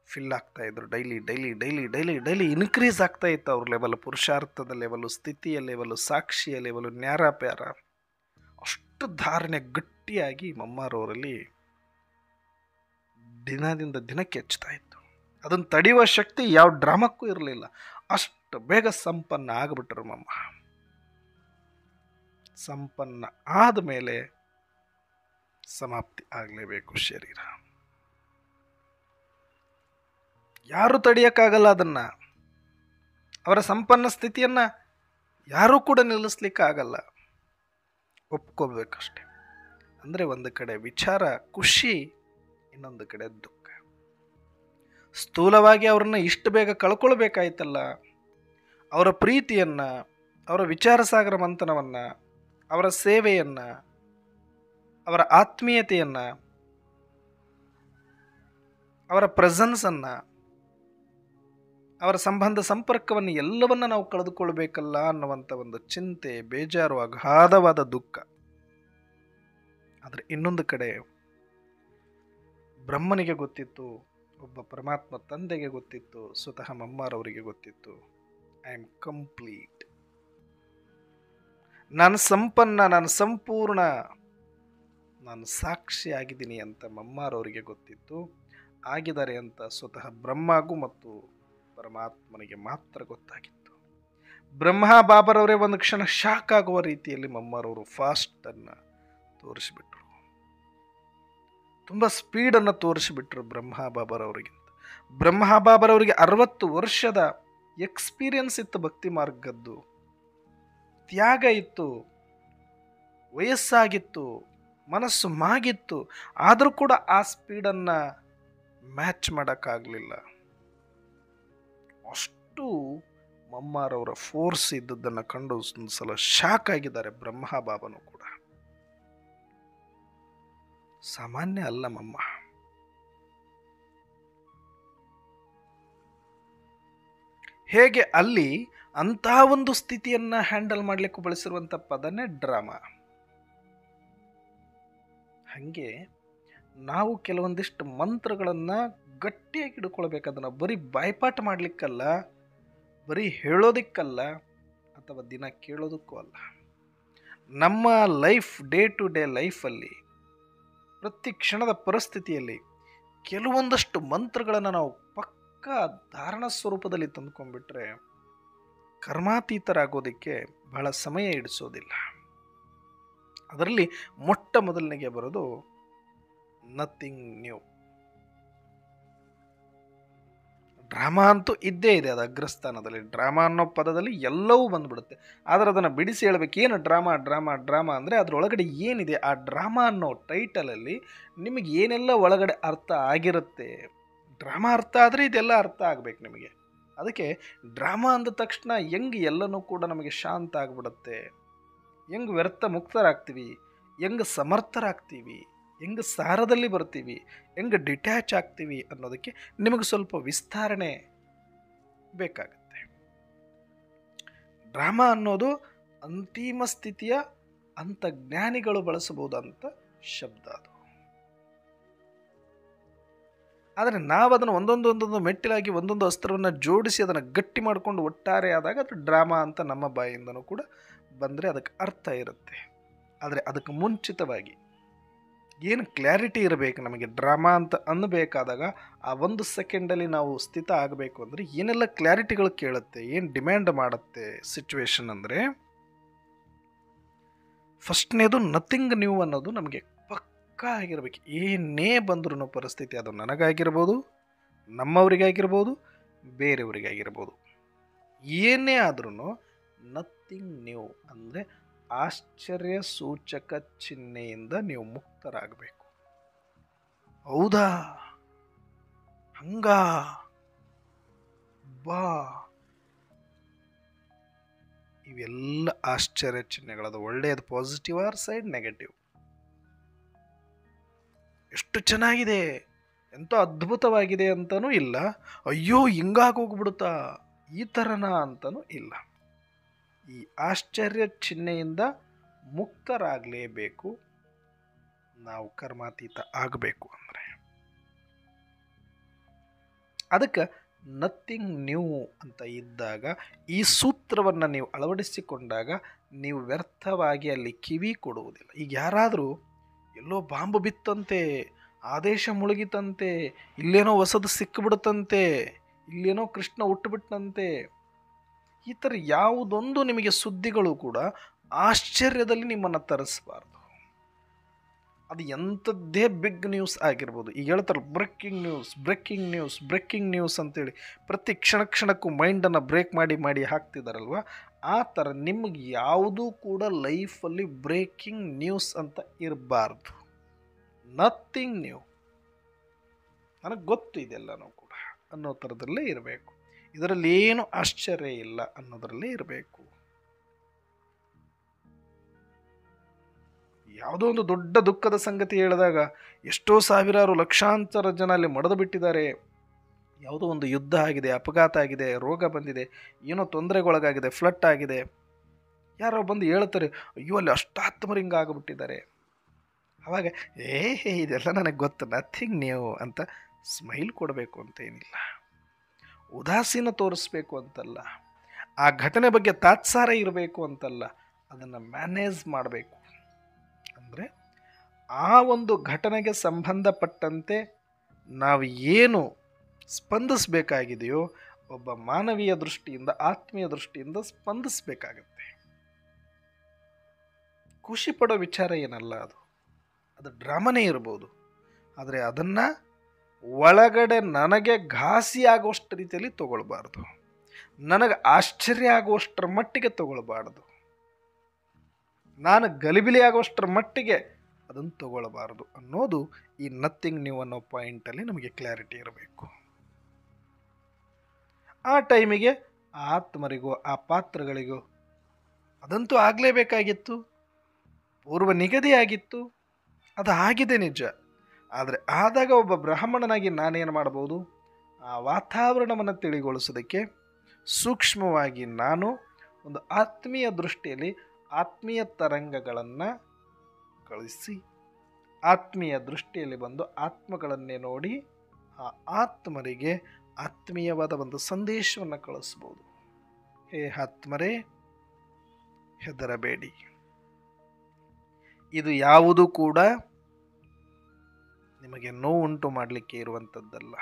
ಫಿಲ್ ಆಗ್ತಾ ಇದ್ರು. Daily daily daily daily daily increase ಆಗ್ತಾ ಇತ್ತು ಅವ್ರ ಲೆವೆಲ್, ಪುರುಷಾರ್ಥದ ಲೆವೆಲು, ಸ್ಥಿತಿಯ ಲೆವೆಲು, ಸಾಕ್ಷಿಯ ಲೆವೆಲು, ನ್ಯಾರಾಪ್ಯಾರ. ಅಷ್ಟು ಧಾರಣೆ ಗಟ್ಟಿಯಾಗಿ ಮಮ್ಮಾರವರಲ್ಲಿ ದಿನದಿಂದ ದಿನಕ್ಕೆ ಹೆಚ್ಚುತ್ತಾ ಇತ್ತು. ಅದನ್ನು ತಡೆಯುವ ಶಕ್ತಿ ಯಾವ ಡ್ರಾಮಕ್ಕೂ ಇರಲಿಲ್ಲ. ಅಷ್ಟು ಬೇಗ ಸಂಪನ್ನ ಆಗಿಬಿಟ್ರು ಮಮ್ಮ. ಸಂಪನ್ನ ಆದಮೇಲೆ ಸಮಾಪ್ತಿ ಆಗಲೇಬೇಕು ಶರೀರ. ಯಾರು ತಡೆಯೋಕ್ಕಾಗಲ್ಲ ಅದನ್ನು. ಅವರ ಸಂಪನ್ನ ಸ್ಥಿತಿಯನ್ನು ಯಾರೂ ಕೂಡ ನಿಲ್ಲಿಸ್ಲಿಕ್ಕೆ ಆಗಲ್ಲ, ಒಪ್ಕೋಬೇಕಷ್ಟೆ. ಅಂದರೆ ಒಂದು ಕಡೆ ವಿಚಾರ ಖುಷಿ, ಇನ್ನೊಂದು ಕಡೆ ದುಃಖ. ಸ್ಥೂಲವಾಗಿ ಅವ್ರನ್ನ ಇಷ್ಟು ಬೇಗ ಕಳ್ಕೊಳ್ಬೇಕಾಯ್ತಲ್ಲ, ಅವರ ಪ್ರೀತಿಯನ್ನು, ಅವರ ವಿಚಾರ ಸಾಗರ ಮಂಥನವನ್ನು, ಅವರ ಸೇವೆಯನ್ನು, ಅವರ ಆತ್ಮೀಯತೆಯನ್ನು, ಅವರ ಪ್ರೆಸೆನ್ಸನ್ನು, ಅವರ ಸಂಬಂಧ ಸಂಪರ್ಕವನ್ನು ಎಲ್ಲವನ್ನು ನಾವು ಕಳೆದುಕೊಳ್ಬೇಕಲ್ಲ ಅನ್ನುವಂಥ ಒಂದು ಚಿಂತೆ, ಬೇಜಾರು, ಅಗಾಧವಾದ ದುಃಖ. ಆದರೆ ಇನ್ನೊಂದು ಕಡೆ ಬ್ರಹ್ಮನಿಗೆ ಗೊತ್ತಿತ್ತು, ಒಬ್ಬ ಪರಮಾತ್ಮ ತಂದೆಗೆ ಗೊತ್ತಿತ್ತು, ಸ್ವತಃ ಮಮ್ಮಾರವರಿಗೆ ಗೊತ್ತಿತ್ತು, ಐ ಆಮ್ ಕಂಪ್ಲೀಟ್, ನಾನು ಸಂಪನ್ನ, ನಾನು ಸಂಪೂರ್ಣ, ನಾನು ಸಾಕ್ಷಿಯಾಗಿದ್ದೀನಿ ಅಂತ ಮಮ್ಮಾರವರಿಗೆ ಗೊತ್ತಿತ್ತು. ಆಗಿದ್ದಾರೆ ಅಂತ ಸ್ವತಃ ಬ್ರಹ್ಮಗೂ ಮತ್ತು ಪರಮಾತ್ಮನಿಗೆ ಮಾತ್ರ ಗೊತ್ತಾಗಿತ್ತು. ಬ್ರಹ್ಮ ಬಾಬರವರೇ ಒಂದು ಕ್ಷಣ ಶಾಕ್ ಆಗುವ ರೀತಿಯಲ್ಲಿ ಮಮ್ಮಾರವರು ಫಾಸ್ಟನ್ನು ತೋರಿಸಿಬಿಟ್ರು, ತುಂಬ ಸ್ಪೀಡನ್ನು ತೋರಿಸಿಬಿಟ್ರು ಬ್ರಹ್ಮ ಬಾಬರವರಿಗಿಂತ. ಬ್ರಹ್ಮ ಬಾಬರವರಿಗೆ 60 ವರ್ಷದ ಎಕ್ಸ್ಪೀರಿಯನ್ಸ್ ಇತ್ತು, ಭಕ್ತಿ ಮಾರ್ಗದ್ದು ತ್ಯಾಗ ಇತ್ತು, ವಯಸ್ಸಾಗಿತ್ತು, ಮನಸ್ಸು ಮಾಗಿತ್ತು. ಆದರೂ ಕೂಡ ಆ ಸ್ಪೀಡನ್ನು ಮ್ಯಾಚ್ ಮಾಡೋಕ್ಕಾಗಲಿಲ್ಲ. ಅಷ್ಟು ಮಮ್ಮಾರವರ ಫೋರ್ಸ್ ಇದ್ದದ್ದನ್ನು ಕಂಡು ಒಂದು ಸಲ ಶಾಕ್ ಆಗಿದ್ದಾರೆ ಬ್ರಹ್ಮ ಬಾಬನು ಕೂಡ. ಸಾಮಾನ್ಯ ಅಲ್ಲ ಮಮ್ಮ. ಹೇಗೆ ಅಲ್ಲಿ ಅಂತಹ ಒಂದು ಸ್ಥಿತಿಯನ್ನು ಹ್ಯಾಂಡಲ್ ಮಾಡಲಿಕ್ಕೆ ಬಳಸಿರುವಂಥ ಪದನೇ ಡ್ರಾಮಾ. ಹಾಗೆ ನಾವು ಕೆಲವೊಂದಿಷ್ಟು ಮಂತ್ರಗಳನ್ನು ಗಟ್ಟಿಯಾಗಿ ಹಿಡ್ಕೊಳ್ಬೇಕು. ಅದನ್ನು ಬರೀ ಬಾಯ್ಪಾಠ ಮಾಡಲಿಕ್ಕಲ್ಲ, ಬರೀ ಹೇಳೋದಕ್ಕಲ್ಲ, ಅಥವಾ ದಿನ ಕೇಳೋದಕ್ಕೂ ಅಲ್ಲ. ನಮ್ಮ ಲೈಫ್, ಡೇ ಟು ಡೇ ಲೈಫಲ್ಲಿ, ಪ್ರತಿ ಕ್ಷಣದ ಪರಿಸ್ಥಿತಿಯಲ್ಲಿ ಕೆಲವೊಂದಷ್ಟು ಮಂತ್ರಗಳನ್ನು ನಾವು ಪಕ್ಕಾ ಧಾರಣ ಸ್ವರೂಪದಲ್ಲಿ ತಂದುಕೊಂಡ್ಬಿಟ್ರೆ ಕರ್ಮಾತೀತರಾಗೋದಕ್ಕೆ ಬಹಳ ಸಮಯ ಹಿಡಿಸೋದಿಲ್ಲ. ಅದರಲ್ಲಿ ಮೊಟ್ಟ ಮೊದಲನೆಗೆ ಬರೋದು ನಥಿಂಗ್ ನ್ಯೂ. ಡ್ರಾಮಾ ಅಂತೂ ಇದ್ದೇ ಇದೆ, ಅದು ಅಗ್ರಸ್ಥಾನದಲ್ಲಿ. ಡ್ರಾಮಾ ಅನ್ನೋ ಪದದಲ್ಲಿ ಎಲ್ಲವೂ ಬಂದ್ಬಿಡುತ್ತೆ. ಆದರೆ ಅದನ್ನು ಬಿಡಿಸಿ ಹೇಳ್ಬೇಕು, ಏನು ಡ್ರಾಮಾ ಡ್ರಾಮಾ ಡ್ರಾಮಾ ಅಂದರೆ ಅದರೊಳಗಡೆ ಏನಿದೆ. ಆ ಡ್ರಾಮಾ ಅನ್ನೋ ಟೈಟಲಲ್ಲಿ ನಿಮಗೆ ಏನೆಲ್ಲ ಒಳಗಡೆ ಅರ್ಥ ಆಗಿರುತ್ತೆ. ಡ್ರಾಮಾ ಅರ್ಥ ಆದರೆ ಇದೆಲ್ಲ ಅರ್ಥ ಆಗಬೇಕು ನಿಮಗೆ. ಅದಕ್ಕೆ ಡ್ರಾಮಾ ಅಂದ ತಕ್ಷಣ ಹೆಂಗೆ ಎಲ್ಲನೂ ಕೂಡ ನಮಗೆ ಶಾಂತ ಆಗಿಬಿಡುತ್ತೆ, ಹೆಂಗೆ ವ್ಯರ್ಥ ಮುಕ್ತರಾಗ್ತೀವಿ, ಹೆಂಗೆ ಸಮರ್ಥರಾಗ್ತೀವಿ, ಹೆಂಗೆ ಸಾರದಲ್ಲಿ ಬರ್ತೀವಿ, ಹೆಂಗೆ ಡಿಟ್ಯಾಚ್ ಆಗ್ತೀವಿ ಅನ್ನೋದಕ್ಕೆ ನಿಮಗೆ ಸ್ವಲ್ಪ ವಿಸ್ತರಣೆ ಬೇಕಾಗುತ್ತೆ. ಡ್ರಾಮಾ ಅನ್ನೋದು ಅಂತಿಮ ಸ್ಥಿತಿಯ ಅಂತಜ್ಞಾನಿಗಳು ಬಳಸಬಹುದಂತ ಶಬ್ದ ಅದು. ಆದರೆ ನಾವು ಅದನ್ನು ಒಂದೊಂದು ಮೆಟ್ಟಿಲಾಗಿ ಒಂದೊಂದು ಅಸ್ತ್ರವನ್ನು ಜೋಡಿಸಿ ಅದನ್ನು ಗಟ್ಟಿ ಮಾಡಿಕೊಂಡು ಒಟ್ಟಾರೆ ಆದಾಗ ಅದು ಡ್ರಾಮಾ ಅಂತ ನಮ್ಮ ಬಾಯಿಂದನೂ ಕೂಡ ಬಂದರೆ ಅದಕ್ಕೆ ಅರ್ಥ ಇರುತ್ತೆ. ಆದರೆ ಅದಕ್ಕೆ ಮುಂಚಿತವಾಗಿ ಏನು ಕ್ಲಾರಿಟಿ ಇರಬೇಕು ನಮಗೆ. ಡ್ರಾಮಾ ಅಂತ ಅನ್ನಬೇಕಾದಾಗ ಆ 1 ಸೆಕೆಂಡಲ್ಲಿ ನಾವು ಸ್ಥಿತ ಆಗಬೇಕು ಅಂದರೆ ಏನೆಲ್ಲ ಕ್ಲಾರಿಟಿಗಳು ಕೇಳುತ್ತೆ, ಏನು ಡಿಮ್ಯಾಂಡ್ ಮಾಡುತ್ತೆ ಸಿಚುವೇಶನ್ ಅಂದರೆ, ಫಸ್ಟ್ನೇದು ನಥಿಂಗ್ ನ್ಯೂ ಅನ್ನೋದು ನಮಗೆ ಪಕ್ಕಾ ಆಗಿರಬೇಕು. ಏನೇ ಬಂದ್ರೂ ಪರಿಸ್ಥಿತಿ, ಅದು ನನಗಾಗಿರ್ಬೋದು, ನಮ್ಮವರಿಗಾಗಿರ್ಬೋದು, ಬೇರೆಯವರಿಗಾಗಿರ್ಬೋದು, ಏನೇ ಆದ್ರೂ ನಥಿಂಗ್ ನ್ಯೂ ಅಂದರೆ ಆಶ್ಚರ್ಯ ಸೂಚಕ ಚಿಹ್ನೆಯಿಂದ ನೀವು ಮುಕ್ತರಾಗಬೇಕು. ಹೌದಾ, ಹಂಗ, ಬಾ, ಇವೆಲ್ಲ ಆಶ್ಚರ್ಯ ಚಿಹ್ನೆಗಳದು. ಒಳ್ಳೆಯದು ಪಾಸಿಟಿವ್ ಆರ್ ಸೈಡ್, ನೆಗೆಟಿವ್. ಎಷ್ಟು ಚೆನ್ನಾಗಿದೆ, ಎಂತ ಅದ್ಭುತವಾಗಿದೆ ಅಂತನೂ ಇಲ್ಲ, ಅಯ್ಯೋ ಹಿಂಗಾಗೋಗ್ಬಿಡುತ್ತಾ ಈ ಥರನಾ ಅಂತನೂ ಇಲ್ಲ. ಈ ಆಶ್ಚರ್ಯ ಚಿಹ್ನೆಯಿಂದ ಮುಕ್ತರಾಗಲೇಬೇಕು ನಾವು, ಕರ್ಮಾತೀತ ಆಗಬೇಕು ಅಂದರೆ. ಅದಕ್ಕೆ ನಥಿಂಗ್ ನ್ಯೂ ಅಂತ ಇದ್ದಾಗ ಈ ಸೂತ್ರವನ್ನು ನೀವು ಅಳವಡಿಸಿಕೊಂಡಾಗ ನೀವು ವ್ಯರ್ಥವಾಗಿ ಅಲ್ಲಿ ಕಿವಿ ಕೊಡುವುದಿಲ್ಲ. ಈಗ ಯಾರಾದರೂ ಎಲ್ಲೋ ಬಾಂಬು ಬಿತ್ತಂತೆ, ಆದೇಶ ಮುಳುಗಿತಂತೆ, ಇಲ್ಲೇನೋ ಹೊಸದು ಸಿಕ್ಕಿಬಿಡುತ್ತಂತೆ, ಇಲ್ಲೇನೋ ಕೃಷ್ಣ ಹುಟ್ಟುಬಿಟ್ಟಂತೆ, ಈ ಥರ ಯಾವುದೊಂದು ನಿಮಗೆ ಸುದ್ದಿಗಳು ಕೂಡ ಆಶ್ಚರ್ಯದಲ್ಲಿ ನಿಮ್ಮನ್ನು ತರಿಸಬಾರ್ದು. ಅದು ಎಂಥದ್ದೇ ಬಿಗ್ ನ್ಯೂಸ್ ಆಗಿರ್ಬೋದು. ಈಗ ಹೇಳ್ತಾರೆ breaking news, breaking news, breaking news ಅಂತೇಳಿ ಪ್ರತಿ ಕ್ಷಣಕ್ಕೂ ಮೈಂಡನ್ನು ಬ್ರೇಕ್ ಮಾಡಿ ಹಾಕ್ತಿದ್ದಾರಲ್ವ, ಆ ಥರ ನಿಮಗೆ ಯಾವುದೂ ಕೂಡ ಲೈಫಲ್ಲಿ ಬ್ರೇಕಿಂಗ್ ನ್ಯೂಸ್ ಅಂತ ಇರಬಾರ್ದು. ನಥಿಂಗ್ ನ್ಯೂ, ನನಗೆ ಗೊತ್ತು ಇದೆಲ್ಲನೂ ಕೂಡ ಅನ್ನೋ ಥರದಲ್ಲೇ ಇರಬೇಕು. ಇದರಲ್ಲಿ ಏನು ಆಶ್ಚರ್ಯ ಇಲ್ಲ ಅನ್ನೋದರಲ್ಲೇ ಇರಬೇಕು. ಯಾವುದೋ ಒಂದು ದೊಡ್ಡ ದುಃಖದ ಸಂಗತಿ ಹೇಳಿದಾಗ ಎಷ್ಟೋ ಸಾವಿರಾರು ಲಕ್ಷಾಂತರ ಜನ ಅಲ್ಲಿ ಮಡಿದು ಬಿಟ್ಟಿದ್ದಾರೆ, ಯಾವುದೋ ಒಂದು ಯುದ್ಧ ಆಗಿದೆ, ಅಪಘಾತ ಆಗಿದೆ, ರೋಗ ಬಂದಿದೆ, ಏನೋ ತೊಂದರೆಗೊಳಗಾಗಿದೆ, ಫ್ಲಡ್ ಆಗಿದೆ, ಯಾರೋ ಬಂದು ಹೇಳ್ತಾರೆ ಅಯ್ಯೋ ಅಲ್ಲಿ ಅಷ್ಟು ಆತ್ಮರು ಹಿಂಗಾಗ್ಬಿಟ್ಟಿದ್ದಾರೆ. ಆವಾಗ ಇದೆಲ್ಲ ನನಗೆ ಗೊತ್ತು, ನಥಿಂಗ್ ನ್ಯೂ ಅಂತ ಸ್ಮೈಲ್ ಕೊಡಬೇಕು ಅಂತ ಏನಿಲ್ಲ, ಉದಾಸೀನ ತೋರಿಸ್ಬೇಕು ಅಂತಲ್ಲ, ಆ ಘಟನೆ ಬಗ್ಗೆ ತಾತ್ಸಾರ ಇರಬೇಕು ಅಂತಲ್ಲ, ಅದನ್ನು ಮ್ಯಾನೇಜ್ ಮಾಡಬೇಕು. ಅಂದರೆ ಆ ಒಂದು ಘಟನೆಗೆ ಸಂಬಂಧಪಟ್ಟಂತೆ ನಾವು ಏನು ಸ್ಪಂದಿಸಬೇಕಾಗಿದೆಯೋ ಒಬ್ಬ ಮಾನವೀಯ ದೃಷ್ಟಿಯಿಂದ, ಆತ್ಮೀಯ ದೃಷ್ಟಿಯಿಂದ ಸ್ಪಂದಿಸಬೇಕಾಗತ್ತೆ. ಖುಷಿ ಪಡೋ ವಿಚಾರ ಏನಲ್ಲ, ಅದು ಡ್ರಾಮನೇ ಇರ್ಬೋದು, ಆದರೆ ಅದನ್ನು ಒಳಗಡೆ ನನಗೆ ಘಾಸಿ ಆಗುವಷ್ಟು ರೀತಿಯಲ್ಲಿ ತಗೊಳ್ಬಾರ್ದು, ನನಗೆ ಆಶ್ಚರ್ಯ ಆಗುವಷ್ಟರ ಮಟ್ಟಿಗೆ ತಗೊಳ್ಬಾರ್ದು, ನಾನು ಗಲಿಬಿಲಿ ಆಗುವಷ್ಟರ ಮಟ್ಟಿಗೆ ಅದನ್ನು ತಗೊಳ್ಬಾರ್ದು ಅನ್ನೋದು ಈ ನಥಿಂಗ್ ನ್ಯೂ ಅನ್ನೋ ಪಾಯಿಂಟಲ್ಲಿ ನಮಗೆ ಕ್ಲಾರಿಟಿ ಇರಬೇಕು. ಆ ಟೈಮಿಗೆ ಆ ಆತ್ಮರಿಗೂ ಆ ಪಾತ್ರಗಳಿಗೂ ಅದಂತೂ ಆಗಲೇಬೇಕಾಗಿತ್ತು, ಪೂರ್ವ ನಿಗದಿಯಾಗಿತ್ತು, ಅದು ಆಗಿದೆ ನಿಜ. ಆದರೆ ಆದಾಗ ಒಬ್ಬ ಬ್ರಾಹ್ಮಣನಾಗಿ ನಾನೇನು ಮಾಡ್ಬೋದು, ಆ ವಾತಾವರಣವನ್ನು ತಿಳಿಗೊಳಿಸೋದಕ್ಕೆ ಸೂಕ್ಷ್ಮವಾಗಿ ನಾನು ಒಂದು ಆತ್ಮೀಯ ದೃಷ್ಟಿಯಲ್ಲಿ ಆತ್ಮೀಯ ತರಂಗಗಳನ್ನು ಕಳಿಸಿ, ಆತ್ಮೀಯ ದೃಷ್ಟಿಯಲ್ಲಿ ಬಂದು ಆತ್ಮಗಳನ್ನೇ ನೋಡಿ ಆ ಆತ್ಮರಿಗೆ ಆತ್ಮೀಯವಾದ ಒಂದು ಸಂದೇಶವನ್ನು ಕಳಿಸ್ಬೋದು. ಹೇ ಆತ್ಮರೇ, ಹೆದರಬೇಡಿ, ಇದು ಯಾವುದೂ ಕೂಡ ನಿಮಗೆ ನೋವುಂಟು ಮಾಡಲಿಕ್ಕೆ ಇರುವಂಥದ್ದಲ್ಲ,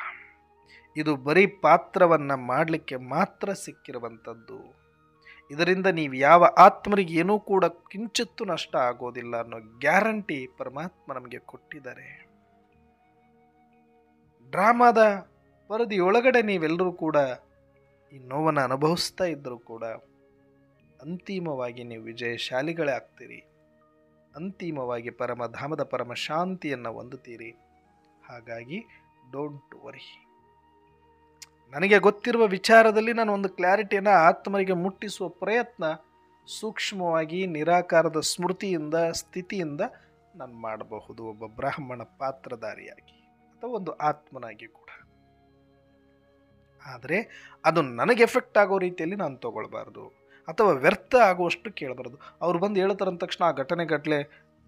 ಇದು ಬರೀ ಪಾತ್ರವನ್ನು ಮಾಡಲಿಕ್ಕೆ ಮಾತ್ರ ಸಿಕ್ಕಿರುವಂಥದ್ದು. ಇದರಿಂದ ನೀವು ಯಾವ ಆತ್ಮರಿಗೆ ಏನೂ ಕೂಡ ಕಿಂಚಿತ್ತೂ ನಷ್ಟ ಆಗೋದಿಲ್ಲ ಅನ್ನೋ ಗ್ಯಾರಂಟಿ ಪರಮಾತ್ಮ ನಮಗೆ ಕೊಟ್ಟಿದ್ದಾರೆ. ಡ್ರಾಮಾದ ಪರದಿಯೊಳಗಡೆ ನೀವೆಲ್ಲರೂ ಕೂಡ ಈ ನೋವನ್ನು ಅನುಭವಿಸ್ತಾ ಇದ್ದರೂ ಕೂಡ ಅಂತಿಮವಾಗಿ ನೀವು ವಿಜಯಶಾಲಿಗಳೇ ಆಗ್ತೀರಿ, ಅಂತಿಮವಾಗಿ ಪರಮಧಾಮದ ಪರಮ ಶಾಂತಿಯನ್ನು ಹೊಂದುತ್ತೀರಿ. ಹಾಗಾಗಿ ಡೋಂಟ್ ವರಿ. ನನಗೆ ಗೊತ್ತಿರುವ ವಿಚಾರದಲ್ಲಿ ನಾನು ಒಂದು ಕ್ಲಾರಿಟಿಯನ್ನು ಆತ್ಮರಿಗೆ ಮುಟ್ಟಿಸುವ ಪ್ರಯತ್ನ ಸೂಕ್ಷ್ಮವಾಗಿ ನಿರಾಕಾರದ ಸ್ಮೃತಿಯಿಂದ, ಸ್ಥಿತಿಯಿಂದ ನಾನು ಮಾಡಬಹುದು, ಒಬ್ಬ ಬ್ರಾಹ್ಮಣ ಪಾತ್ರಧಾರಿಯಾಗಿ ಅಥವಾ ಒಂದು ಆತ್ಮನಾಗಿ ಕೂಡ. ಆದರೆ ಅದು ನನಗೆ ಎಫೆಕ್ಟ್ ಆಗೋ ರೀತಿಯಲ್ಲಿ ನಾನು ತಗೊಳ್ಬಾರ್ದು ಅಥವಾ ವ್ಯರ್ಥ ಆಗುವಷ್ಟು ಕೇಳಬಾರ್ದು. ಅವ್ರು ಬಂದು ಹೇಳ್ತಾರೆ ಅಂದ ತಕ್ಷಣ ಆ